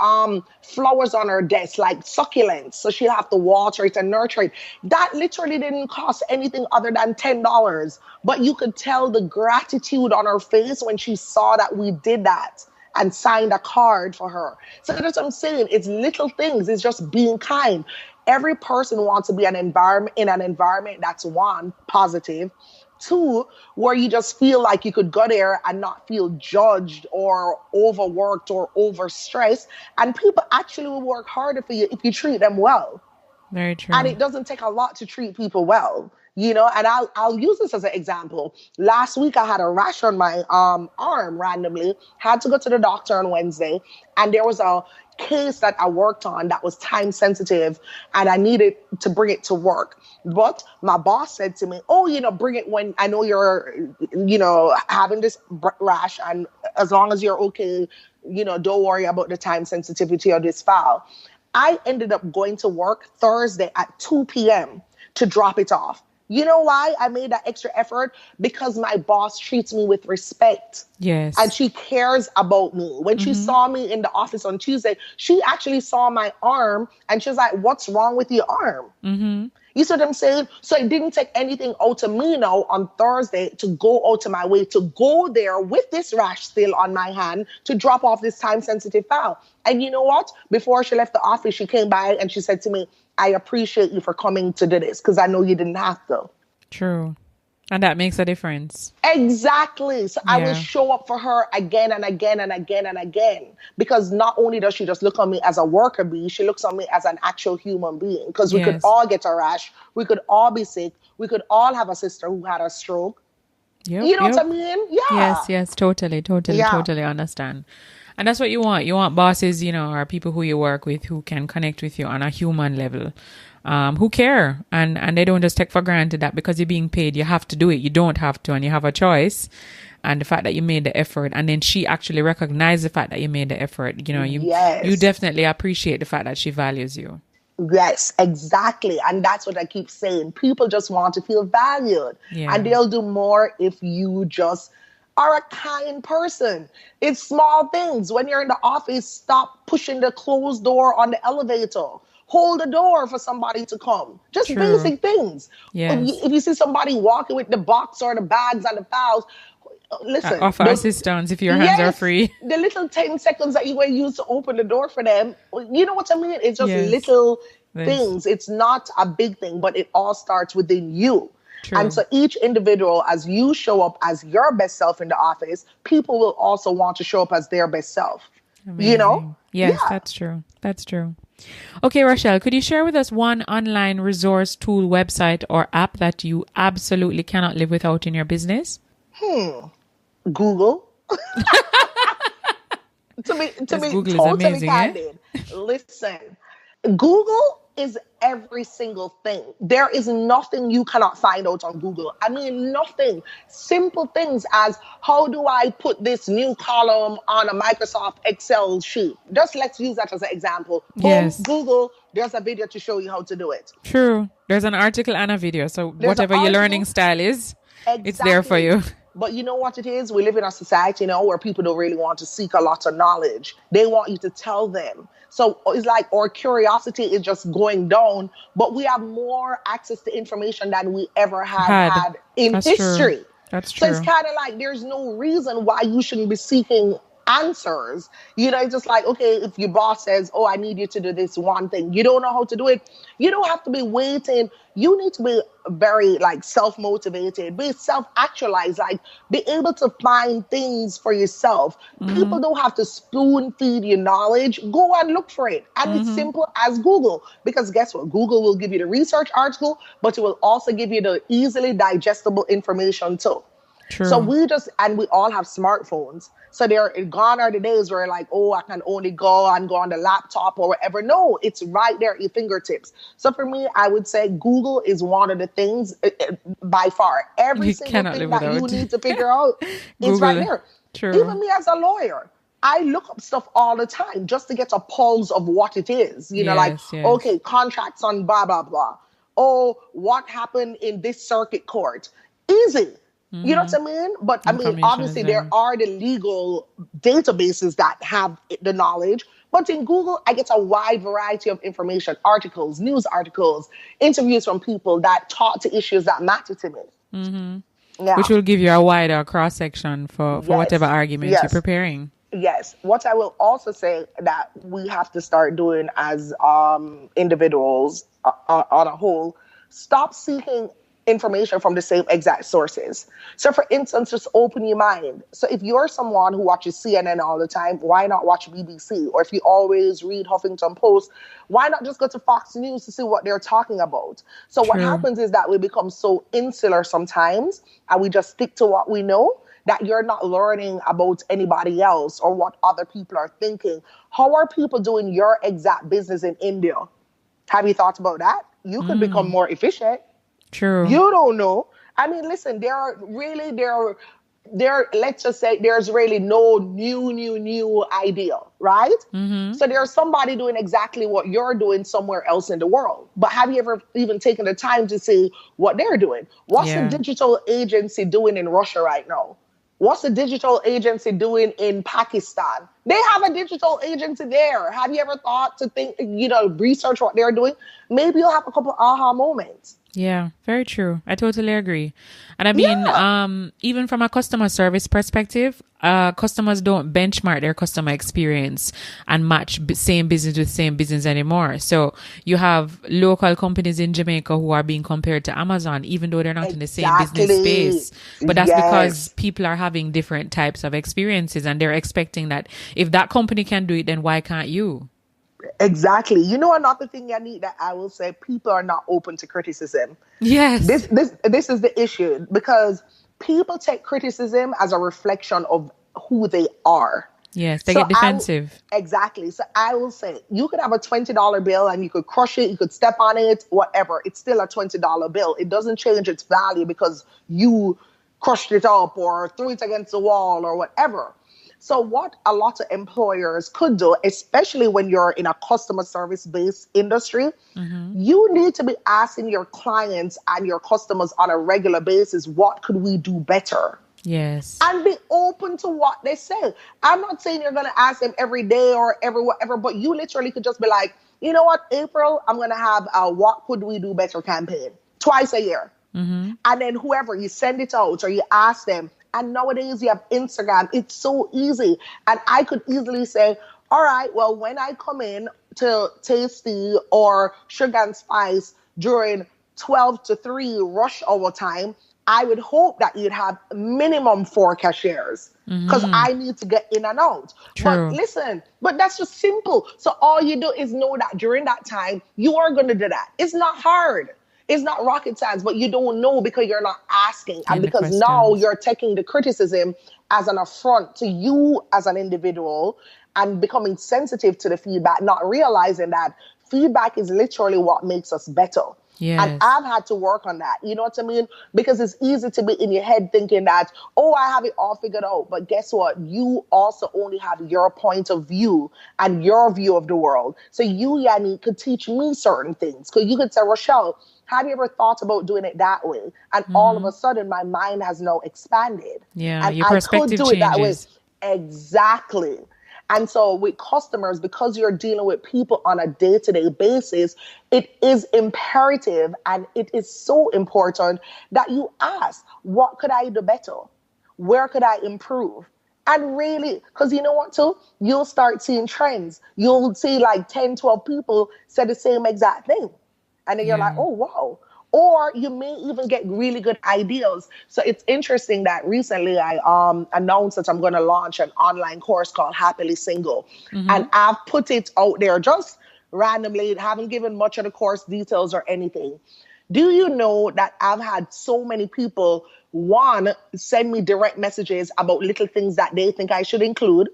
flowers on her desk, like succulents. So she'd have to water it and nurture it. That literally didn't cost anything other than $10. But you could tell the gratitude on her face when she saw that we did that and signed a card for her. So that's what I'm saying. It's little things. It's just being kind. Every person wants to be in an environment that's, one, positive. Two, where you just feel like you could go there and not feel judged or overworked or overstressed. And people actually will work harder for you if you treat them well. Very true. And it doesn't take a lot to treat people well, and I'll use this as an example. Last week, I had a rash on my arm randomly, had to go to the doctor on Wednesday, and there was a case that I worked on that was time sensitive, and I needed to bring it to work. But my boss said to me, bring it when I know you're, having this rash, and as long as you're okay, don't worry about the time sensitivity of this file. I ended up going to work Thursday at 2 p.m. to drop it off. You know why I made that extra effort? Because my boss treats me with respect. Yes. And she cares about me. When she saw me in the office on Tuesday, she actually saw my arm and she was like, what's wrong with your arm? Mm-hmm. You see what I'm saying? So it didn't take anything out of me now on Thursday to go out of my way to go there with this rash still on my hand to drop off this time-sensitive file. And you know what? Before she left the office, she came by and she said to me, I appreciate you for coming to do this because I know you didn't have to. True. And that makes a difference. Exactly. So I will show up for her again and again and again and again. Because not only does she just look on me as a worker bee, she looks on me as an actual human being. Because we could all get a rash. We could all be sick. We could all have a sister who had a stroke. Yep, you know what I mean? Yeah. Yes. Totally understand. And that's what you want. You want bosses, or people who you work with who can connect with you on a human level. Who care and they don't just take for granted that because you're being paid you have to do it. You don't have to, and you have a choice. And the fact that you made the effort, and then she actually recognized the fact that you made the effort, you definitely appreciate the fact that she values you. Yes, exactly. And that's what I keep saying. People just want to feel valued, and they'll do more if you just are a kind person. It's small things. When you're in the office, stop pushing the closed door on the elevator. Hold the door for somebody to come. Just basic things. Yes. If you see somebody walking with the box or the bags and the files, listen. Offer assistance if your hands are free. The little 10 seconds that you will use to open the door for them. You know what I mean? It's just little things. It's not a big thing, but it all starts within you. True. And so each individual, as you show up as your best self in the office, people will also want to show up as their best self. Amazing. Yes, that's true. That's true. Okay, Rochelle, could you share with us one online resource, tool, website, or app that you absolutely cannot live without in your business? Google. to be Google totally is amazing, candid. Listen, Google is every single thing. There is nothing you cannot find out on Google. I mean, nothing. Simple things as how do I put this new column on a Microsoft Excel sheet? Just let's use that as an example. Yes. Boom, Google, there's a video to show you how to do it. True. There's an article and a video. So whatever your learning style is, it's there for you. But you know what it is? We live in a society now where people don't really want to seek a lot of knowledge. They want you to tell them. So it's like our curiosity is just going down, but we have more access to information than we ever had in history. True. That's true. So it's kind of like there's no reason why you shouldn't be seeking answers. It's just like, okay, if your boss says, I need you to do this one thing, you don't know how to do it, you don't have to be waiting. You need to be very self-motivated, be self-actualized, be able to find things for yourself. People don't have to spoon feed you knowledge. Go and look for it. And it's simple as Google, because guess what? Google will give you the research article, but it will also give you the easily digestible information too. True. So we all have smartphones. So gone are the days where I can only go on the laptop or whatever. No, it's right there at your fingertips. So for me, I would say Google is one of the things by far. Every single thing that you need to figure out, it's right there. True. Even me as a lawyer, I look up stuff all the time just to get a pulse of what it is. Okay, contracts on blah, blah, blah. Oh, what happened in this circuit court? Easy. You know what I mean? But I mean, obviously there are the legal databases that have the knowledge. But in Google, I get a wide variety of information, articles, news articles, interviews from people that talk to issues that matter to me. Yeah. Which will give you a wider cross-section for whatever arguments you're preparing. Yes. What I will also say that we have to start doing as individuals on a whole, stop seeking information from the same exact sources. So for instance, just open your mind. So if you're someone who watches CNN all the time, why not watch BBC? Or if you always read Huffington Post, why not just go to Fox News to see what they're talking about? So what happens is that we become so insular sometimes, and we just stick to what we know, that you're not learning about anybody else or what other people are thinking. How are people doing your exact business in India? Have you thought about that? You could become more efficient. True. You don't know. I mean, listen, let's just say there's really no new idea, right? So there's somebody doing exactly what you're doing somewhere else in the world. But have you ever even taken the time to see what they're doing? What's the digital agency doing in Russia right now? What's the digital agency doing in Pakistan? They have a digital agency there. Have you ever thought to think, research what they're doing? Maybe you'll have a couple aha moments. Yeah, very true. I totally agree. And I mean, even from a customer service perspective, customers don't benchmark their customer experience and match same business with same business anymore. So you have local companies in Jamaica who are being compared to Amazon, even though they're not in the same business space. But that's because people are having different types of experiences and they're expecting that if that company can do it, then why can't you? Exactly. Another thing, Yannick, that I will say, people are not open to criticism. Yes. This is the issue, because people take criticism as a reflection of who they are. Yes, they get defensive. Exactly. So I will say, you could have a $20 bill and you could crush it, you could step on it, whatever. It's still a $20 bill. It doesn't change its value because you crushed it up or threw it against the wall or whatever. So what a lot of employers could do, especially when you're in a customer service-based industry, you need to be asking your clients and your customers on a regular basis, what could we do better? Yes. And be open to what they say. I'm not saying you're going to ask them every day or every whatever, but you literally could just be like, you know what, April, I'm going to have a what could we do better campaign twice a year. And then whoever, you send it out or you ask them. And nowadays you have Instagram. It's so easy. And I could easily say, all right, well, when I come in to Tasty or Sugar and Spice during 12 to 3 rush hour time, I would hope that you'd have minimum 4 cashiers because I need to get in and out. True. But listen, that's just simple. So all you do is know that during that time, you are going to do that. It's not hard. It's not rocket science, but you don't know because you're not asking. And because now you're taking the criticism as an affront to you as an individual and becoming sensitive to the feedback, not realizing that feedback is literally what makes us better. Yes. And I've had to work on that. You know what I mean? Because it's easy to be in your head thinking that, oh, I have it all figured out. But guess what? You also only have your point of view and your view of the world. So you, Yanni, could teach me certain things. Because you could say, Rochelle, have you ever thought about doing it that way? And all of a sudden, my mind has now expanded. Yeah, and your perspective changes. That way. Exactly. And so with customers, because you're dealing with people on a day-to-day basis, it is imperative and it is so important that you ask, what could I do better? Where could I improve? And really, because you know what, too? You'll start seeing trends. You'll see like 10, 12 people say the same exact thing. And then you're like, oh, wow. Or you may even get really good ideas. So it's interesting that recently I announced that I'm going to launch an online course called Happily Single. And I've put it out there just randomly, haven't given much of the course details or anything. Do you know that I've had so many people, one, send me direct messages about little things that they think I should include.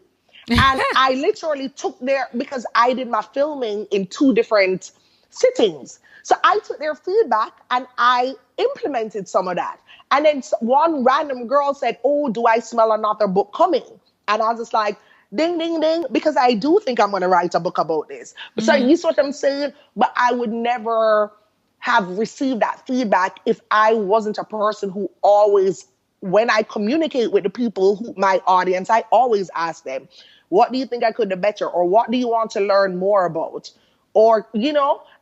And I literally took because I did my filming in 2 different sittings. So I took their feedback and I implemented some of that. And then one random girl said, oh, do I smell another book coming? And I was just like, ding, ding, ding, because I do think I'm going to write a book about this. So you see what I'm saying? But I would never have received that feedback if I wasn't a person who always, when I communicate with the people, my audience, I always ask them, what do you think I could do better? Or what do you want to learn more about? Or,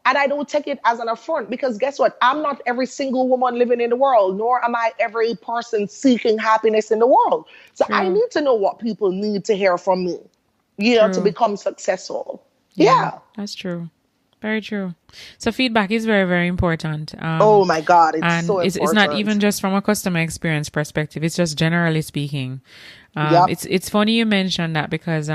and I don't take it as an affront because guess what? I'm not every single woman living in the world, nor am I every person seeking happiness in the world. So I need to know what people need to hear from me, to become successful. Yeah. That's true. Very true. So feedback is very, very important. Oh my God. It's so important. It's not even just from a customer experience perspective. It's just generally speaking. It's funny you mentioned that because,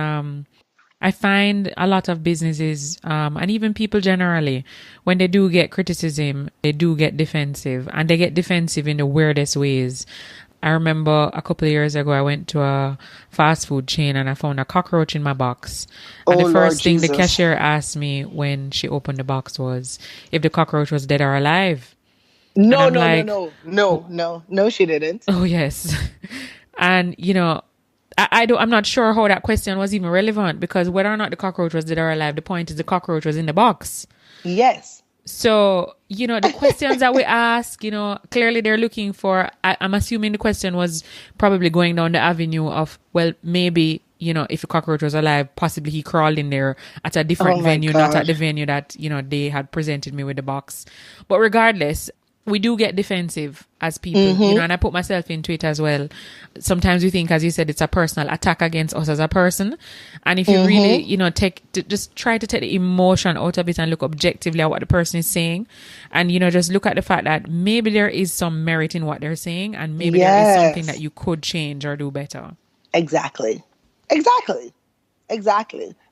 I find a lot of businesses, and even people generally, when they do get criticism, they do get defensive, and they get defensive in the weirdest ways. I remember a couple of years ago, I went to a fast food chain and I found a cockroach in my box. And the first thing the cashier asked me when she opened the box was if the cockroach was dead or alive. No, she didn't. Oh, yes. And, I'm not sure how that question was even relevant because whether or not the cockroach was dead or alive, the point is the cockroach was in the box. Yes. So, the questions that we ask, clearly they're looking for, I'm assuming the question was probably going down the avenue of, well, maybe if a cockroach was alive, possibly he crawled in there at a different Oh my venue, not at God. the venue that, they had presented me with the box. But regardless, we do get defensive as people, and I put myself into it as well. Sometimes we think, as you said, it's a personal attack against us as a person. And if you really, just try to take the emotion out of it and look objectively at what the person is saying. And, just look at the fact that maybe there is some merit in what they're saying, and maybe there is something that you could change or do better. Exactly.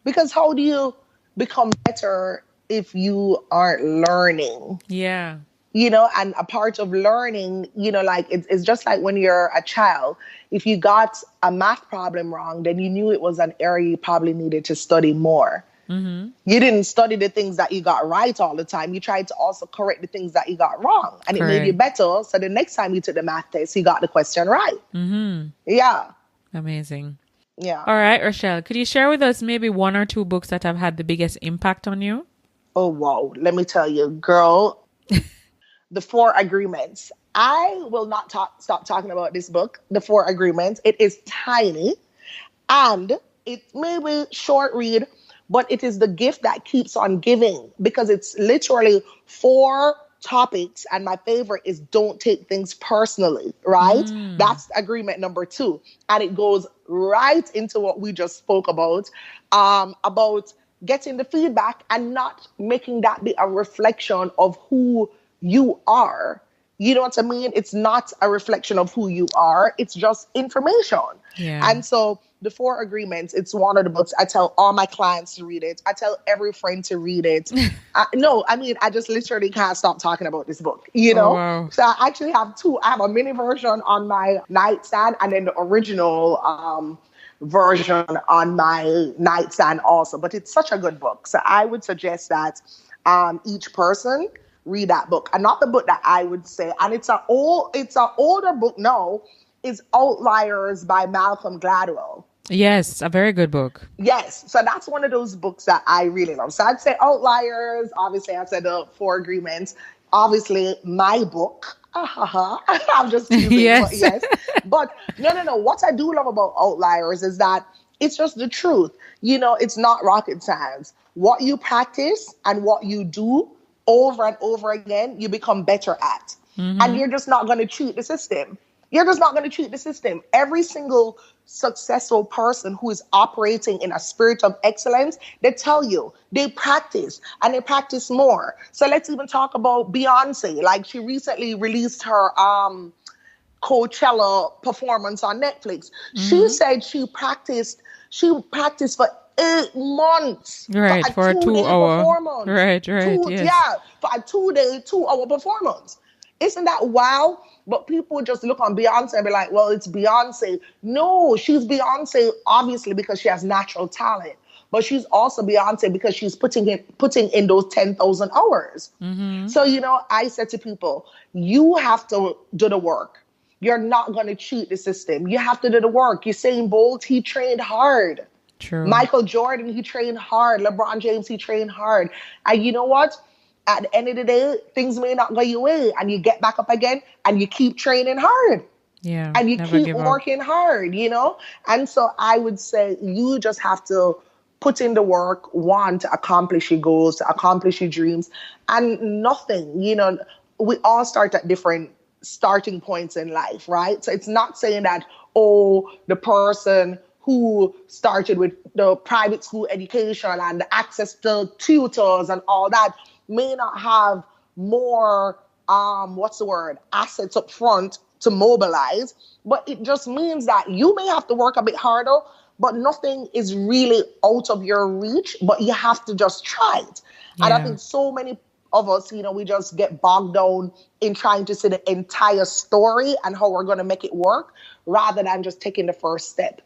Because how do you become better if you aren't learning? Yeah. And a part of learning, it's just like when you're a child. If you got a math problem wrong, then you knew it was an area you probably needed to study more. You didn't study the things that you got right all the time. You tried to also correct the things that you got wrong. And Correct. it made you better. So the next time you took the math test, you got the question right. Yeah. Amazing. Yeah. All right, Rochelle, could you share with us maybe one or two books that have had the biggest impact on you? Oh, wow. Let me tell you, girl, The 4 Agreements. I will not stop talking about this book, The 4 Agreements. It is tiny and it may be short read, but it is the gift that keeps on giving, because it's literally 4 topics. And my favorite is don't take things personally, right? That's agreement number 2. And it goes right into what we just spoke about getting the feedback and not making that be a reflection of who you are. You know what I mean? It's not a reflection of who you are. It's just information. Yeah. And so The 4 Agreements, it's one of the books. I tell all my clients to read it. I tell every friend to read it. I just literally can't stop talking about this book, Oh, wow. So I actually have 2. I have a mini version on my nightstand and then the original version on my nightstand also. But it's such a good book. So I would suggest that each person read that book. And not the book that I would say, and it's an older book now, is Outliers by Malcolm Gladwell. Yes, a very good book. Yes. So that's one of those books that I really love. So I'd say Outliers. Obviously, I said The 4 Agreements. Obviously, my book. I'm just teasing. Yes. But no. What I do love about Outliers is that it's just the truth. It's not rocket science. What you practice and what you do over and over again, you become better at. And you're just not going to cheat the system. Every single successful person who is operating in a spirit of excellence, they tell you they practice and they practice more. So let's even talk about Beyonce. Like, she recently released her Coachella performance on Netflix. She said she practiced for 8 months. Right, for a 2-hour performance. Right, yes. Yeah, for a 2-day, 2-hour performance. Isn't that wow? But people just look on Beyonce and be like, well, it's Beyonce. No, she's Beyonce, obviously, because she has natural talent. But she's also Beyonce because she's putting in those 10,000 hours. So, I said to people, you have to do the work. You're not going to cheat the system. You have to do the work. Usain Bolt, he trained hard. True. Michael Jordan, he trained hard. LeBron James, he trained hard. And you know what? At the end of the day, things may not go your way, and you get back up again and you keep training hard. Yeah. And you keep working hard, And so I would say you just have to put in the work, to accomplish your goals, to accomplish your dreams, and nothing, we all start at different starting points in life, right? So it's not saying that, the person who started with the private school education and the access to tutors and all that may not have more, assets up front to mobilize. But it just means that you may have to work a bit harder, but nothing is really out of your reach, but you have to just try it. Yeah. And I think so many of us, we just get bogged down in trying to see the entire story and how we're going to make it work rather than just taking the first step.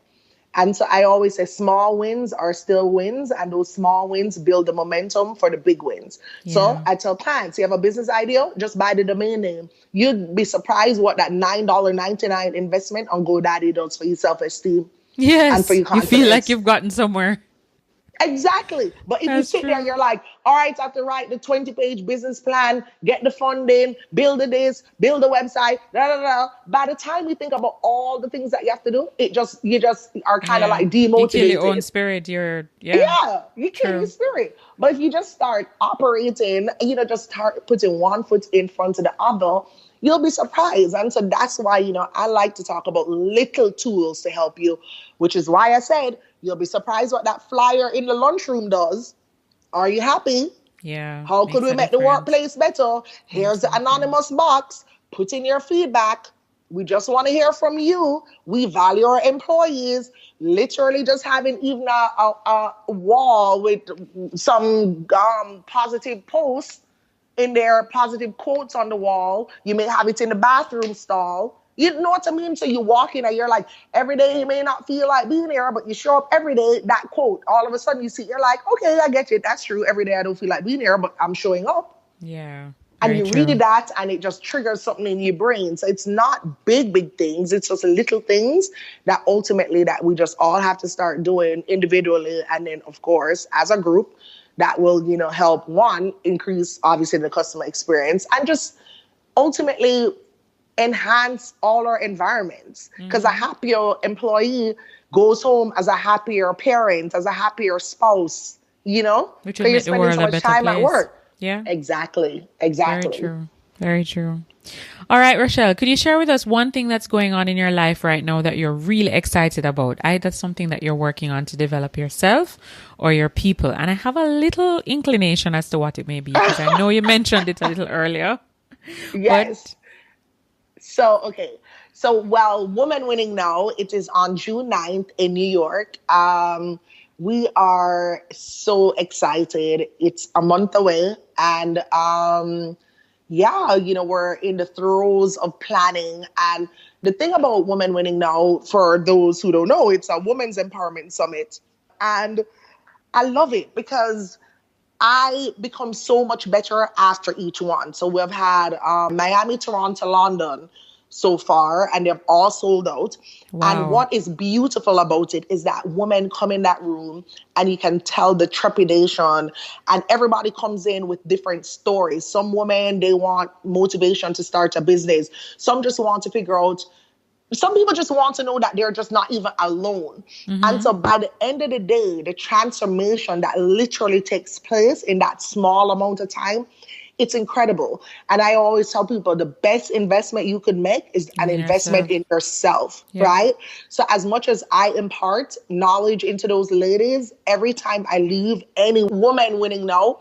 And so I always say small wins are still wins, and those small wins build the momentum for the big wins. Yeah. So I tell clients, you have a business idea, just buy the domain name. You'd be surprised what that $9.99 investment on GoDaddy does for your self-esteem. Yes, and for your confidence. You feel like you've gotten somewhere. Exactly. But if you That's sit there, true. you're like, all right, I have to write the 20-page business plan, get the funding, build this, build a website, da, da, da. By the time you think about all the things that you have to do, you just are kind of Yeah. like You kill your own demotivated. spirit. Yeah, Yeah, you kill your true. spirit. But if you just start operating, just start putting one foot in front of the other, you'll be surprised. And so that's why, I like to talk about little tools to help you, which is why I said you'll be surprised what that flyer in the lunchroom does. Are you happy? Yeah. How could Makes we a make the difference. workplace better? Makes Here's a the difference. anonymous box. Put in your feedback. We just want to hear from you. We value our employees. Literally just having even a wall with some positive posts in there, positive quotes on the wall. You may have it in the bathroom stall. You know what I mean? So you walk in and you're like, every day you may not feel like being here, but you show up every day, that quote, all of a sudden you see, you're like, okay, I get it. That's true. Every day I don't feel like being here, but I'm showing up. Yeah. And Very you read true. that and it just triggers something in your brain. So it's not big things. It's just little things that ultimately that we just all have to start doing individually. And then, of course, as a group, that will, help one, increase obviously the customer experience and just ultimately enhance all our environments. Because a happier employee goes home as a happier parent, as a happier spouse, Which will because you're make the spending world so a much better time at place. work. Yeah. Exactly. Very Exactly. true. Very true. All right, Rochelle, could you share with us one thing that's going on in your life right now that you're really excited about? Either something that you're working on to develop yourself or your people. And I have a little inclination as to what it may be because I know you mentioned it a little earlier. Yes. But So, okay. So, well, Woman Winning Now, it is on June 9th in New York. We are so excited. It's a month away. And yeah, we're in the throes of planning. And the thing about Women Winning Now, for those who don't know, it's a women's empowerment summit. And I love it because I become so much better after each one. So we've had Miami, Toronto, London so far, and they've all sold out. And wow. what is beautiful about it is that women come in that room and you can tell the trepidation, and everybody comes in with different stories. Some women, they want motivation to start a business. Some just want to figure out, some people just want to know that they're just not even alone. And so by the end of the day, the transformation that literally takes place in that small amount of time, it's incredible. And I always tell people the best investment you could make is Is an in investment yourself. in yourself, Yeah. right? So as much as I impart knowledge into those ladies, every time I leave any Woman Winning Now,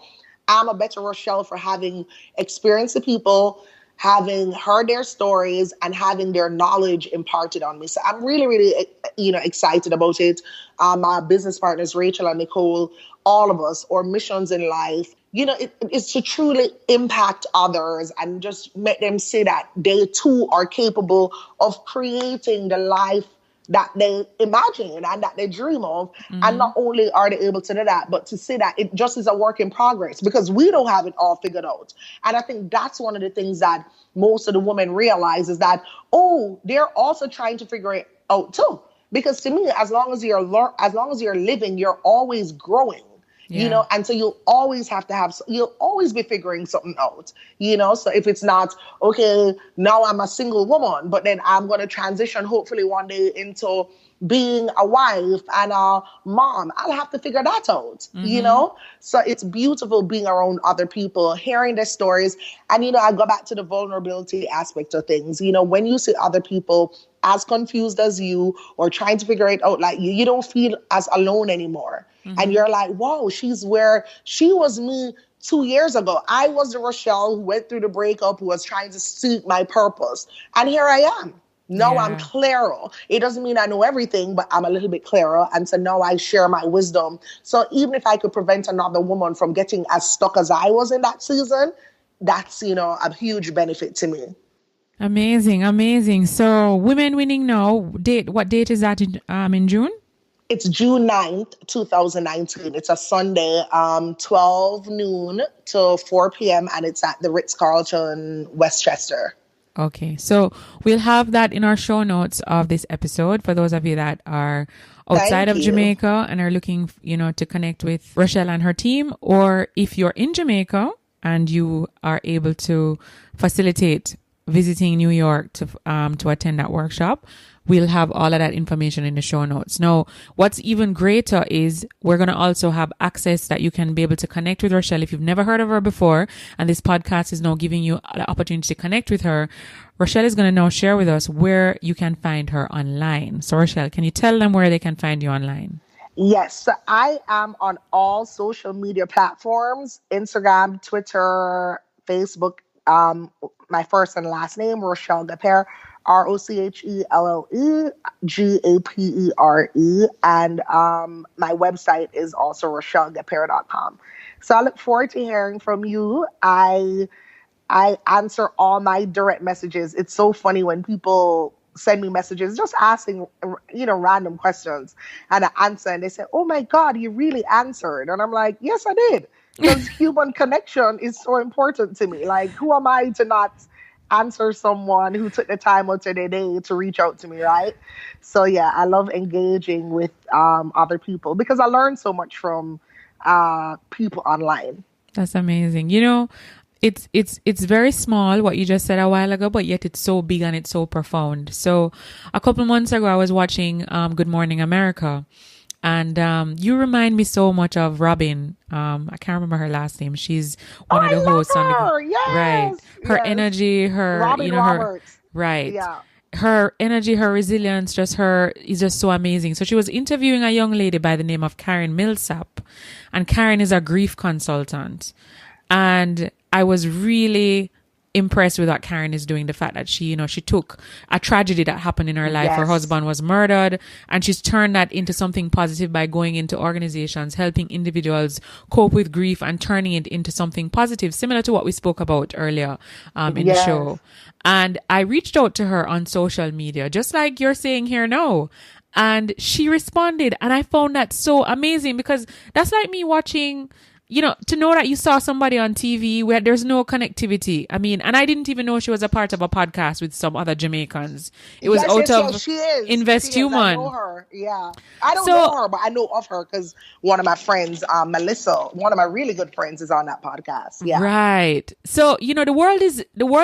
I'm a better Rochelle for having experienced the people, having heard their stories, and having their knowledge imparted on me. So I'm really, really, excited about it. My business partners, Rachel and Nicole, all of us, our missions in life, it's to truly impact others and just make them see that they too are capable of creating the life that they imagine and that they dream of. And not only are they able to do that, but to see that it just is a work in progress because we don't have it all figured out. And I think that's one of the things that most of the women realize is that, oh, they're also trying to figure it out too. Because to me, as long as you're living, you're always growing. Yeah. And so you'll always be figuring something out, so if it's not, okay, now I'm a single woman, but then I'm going to transition hopefully one day into being a wife and a mom, I'll have to figure that out. So it's beautiful being around other people, hearing their stories. And, I go back to the vulnerability aspect of things. When you see other people as confused as you or trying to figure it out like you don't feel as alone anymore. And you're like, wow, she's where she was me 2 years ago. I was the Rochelle who went through the breakup, who was trying to seek my purpose. And here I am. Now I'm Yeah. clearer. It doesn't mean I know everything, but I'm a little bit clearer. And so now I share my wisdom. So even if I could prevent another woman from getting as stuck as I was in that season, that's, a huge benefit to me. Amazing. Amazing. So Women Winning Now, what date is that in June? It's June 9th, 2019. It's a Sunday, 12 noon to 4 p.m. And it's at the Ritz-Carlton, Westchester. Okay, so we'll have that in our show notes of this episode for those of you that are outside Thank of you. Jamaica and are looking, to connect with Rochelle and her team, or if you're in Jamaica and you are able to facilitate visiting New York to attend that workshop, we'll have all of that information in the show notes. Now, what's even greater is we're going to also have access that you can be able to connect with Rochelle if you've never heard of her before. And this podcast is now giving you the opportunity to connect with her. Rochelle is going to now share with us where you can find her online. So, Rochelle, can you tell them where they can find you online? Yes, so I am on all social media platforms: Instagram, Twitter, Facebook. My first and last name, Rochelle Gapere, RochelleGapere. And my website is also RochelleGapere.com. So I look forward to hearing from you. I answer all my direct messages. It's so funny when people send me messages just asking, random questions, and I answer, and they say, "Oh my God, you really answered." And I'm like, "Yes, I did." Because human connection is so important to me. Like, who am I to not answer someone who took the time out of their day to reach out to me, right? So yeah, I love engaging with other people because I learn so much from people online. That's amazing. It's very small, what you just said a while ago, but yet it's so big and it's so profound. So a couple months ago, I was watching Good Morning America, and you remind me so much of Robin. I can't remember her last name. She's one of the hosts on the yes, right. Her yes. energy, her Robin Roberts. her right. Yeah. Her energy, her resilience, is just so amazing. So she was interviewing a young lady by the name of Karen Millsap, and Karen is a grief consultant, and I was really impressed with what Karen is doing. The fact that she took a tragedy that happened in her life. Yes. Her husband was murdered, and she's turned that into something positive by going into organizations, helping individuals cope with grief and turning it into something positive, similar to what we spoke about earlier in the show. And I reached out to her on social media, just like you're saying here now. And she responded, and I found that so amazing, because that's like me watching, to know that you saw somebody on TV where there's no connectivity. I mean, and I didn't even know she was a part of a podcast with some other Jamaicans. It was She is. Invest She is. Human. I know her. Yeah. I don't know her, but I know of her because one of my friends, Melissa, one of my really good friends, is on that podcast. Yeah. Right. So, the world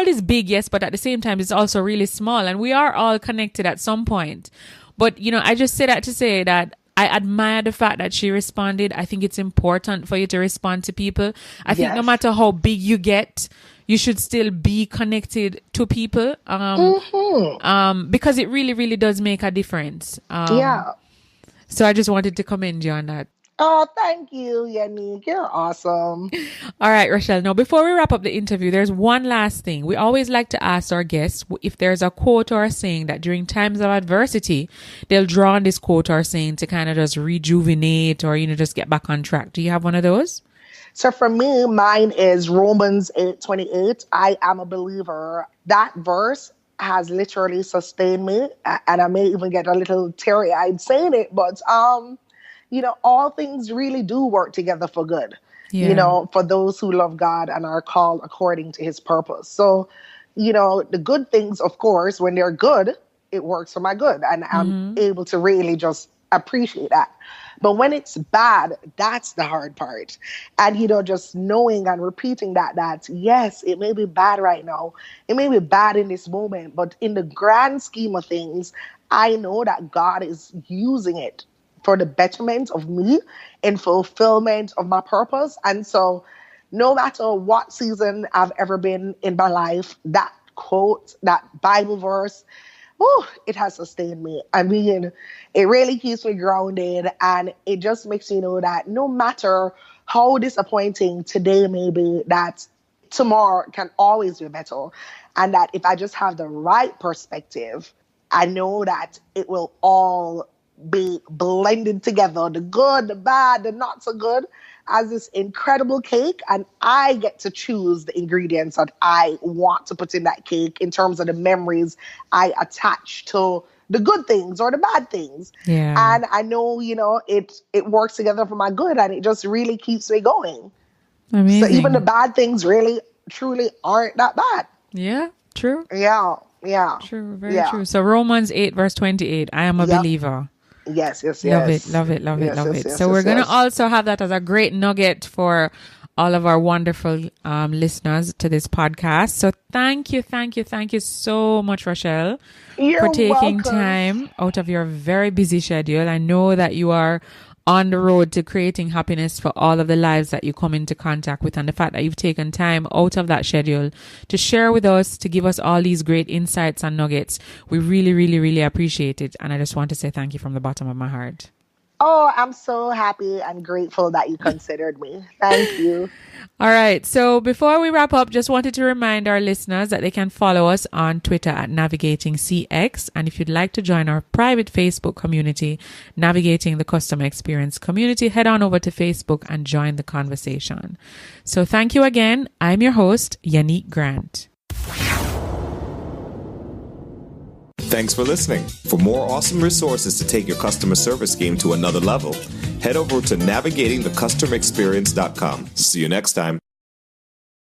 is big, yes, but at the same time, it's also really small, and we are all connected at some point. But, I just say that to say that I admire the fact that she responded. I think it's important for you to respond to people. I think no matter how big you get, you should still be connected to people. Because it really, really does make a difference. So I just wanted to commend you on that. Oh, thank you, Yannick. You're awesome. All right, Rochelle. Now, before we wrap up the interview, there's one last thing. We always like to ask our guests if there's a quote or a saying that during times of adversity, they'll draw on this quote or saying to kind of just rejuvenate or, just get back on track. Do you have one of those? So for me, mine is Romans 8:28. I am a believer. That verse has literally sustained me, and I may even get a little teary-eyed saying it, but all things really do work together for good, for those who love God and are called according to his purpose. So, the good things, of course, when they're good, it works for my good. And I'm able to really just appreciate that. But when it's bad, that's the hard part. And, just knowing and repeating that yes, it may be bad right now. It may be bad in this moment, but in the grand scheme of things, I know that God is using it for the betterment of me and fulfillment of my purpose. And so no matter what season I've ever been in my life, that quote, that Bible verse, it has sustained me. I mean, it really keeps me grounded, and it just makes me know that no matter how disappointing today may be, that tomorrow can always be better. And that if I just have the right perspective, I know that it will all be blended together, the good, the bad, the not so good, as this incredible cake. And I get to choose the ingredients that I want to put in that cake in terms of the memories I attach to the good things or the bad things. Yeah. And I know, it works together for my good, and it just really keeps me going. Amazing. So even the bad things really, truly aren't that bad. Yeah, true. Yeah. True, very true. So Romans 8 verse 28, I am a believer. Yes. Love it. Yes, So we're going to yes. also have that as a great nugget for all of our wonderful listeners to this podcast. So thank you so much, Rochelle, You're for taking welcome. time out of your very busy schedule. I know that you are on the road to creating happiness for all of the lives that you come into contact with, and the fact that you've taken time out of that schedule to share with us, to give us all these great insights and nuggets. We really, really, really appreciate it. And I just want to say thank you from the bottom of my heart. Oh, I'm so happy and grateful that you considered me. Thank you. All right. So before we wrap up, just wanted to remind our listeners that they can follow us on Twitter at NavigatingCX. And if you'd like to join our private Facebook community, Navigating the Customer Experience Community, head on over to Facebook and join the conversation. So thank you again. I'm your host, Yannick Grant. Thanks for listening. For more awesome resources to take your customer service game to another level, head over to navigatingthecustomerexperience.com. See you next time.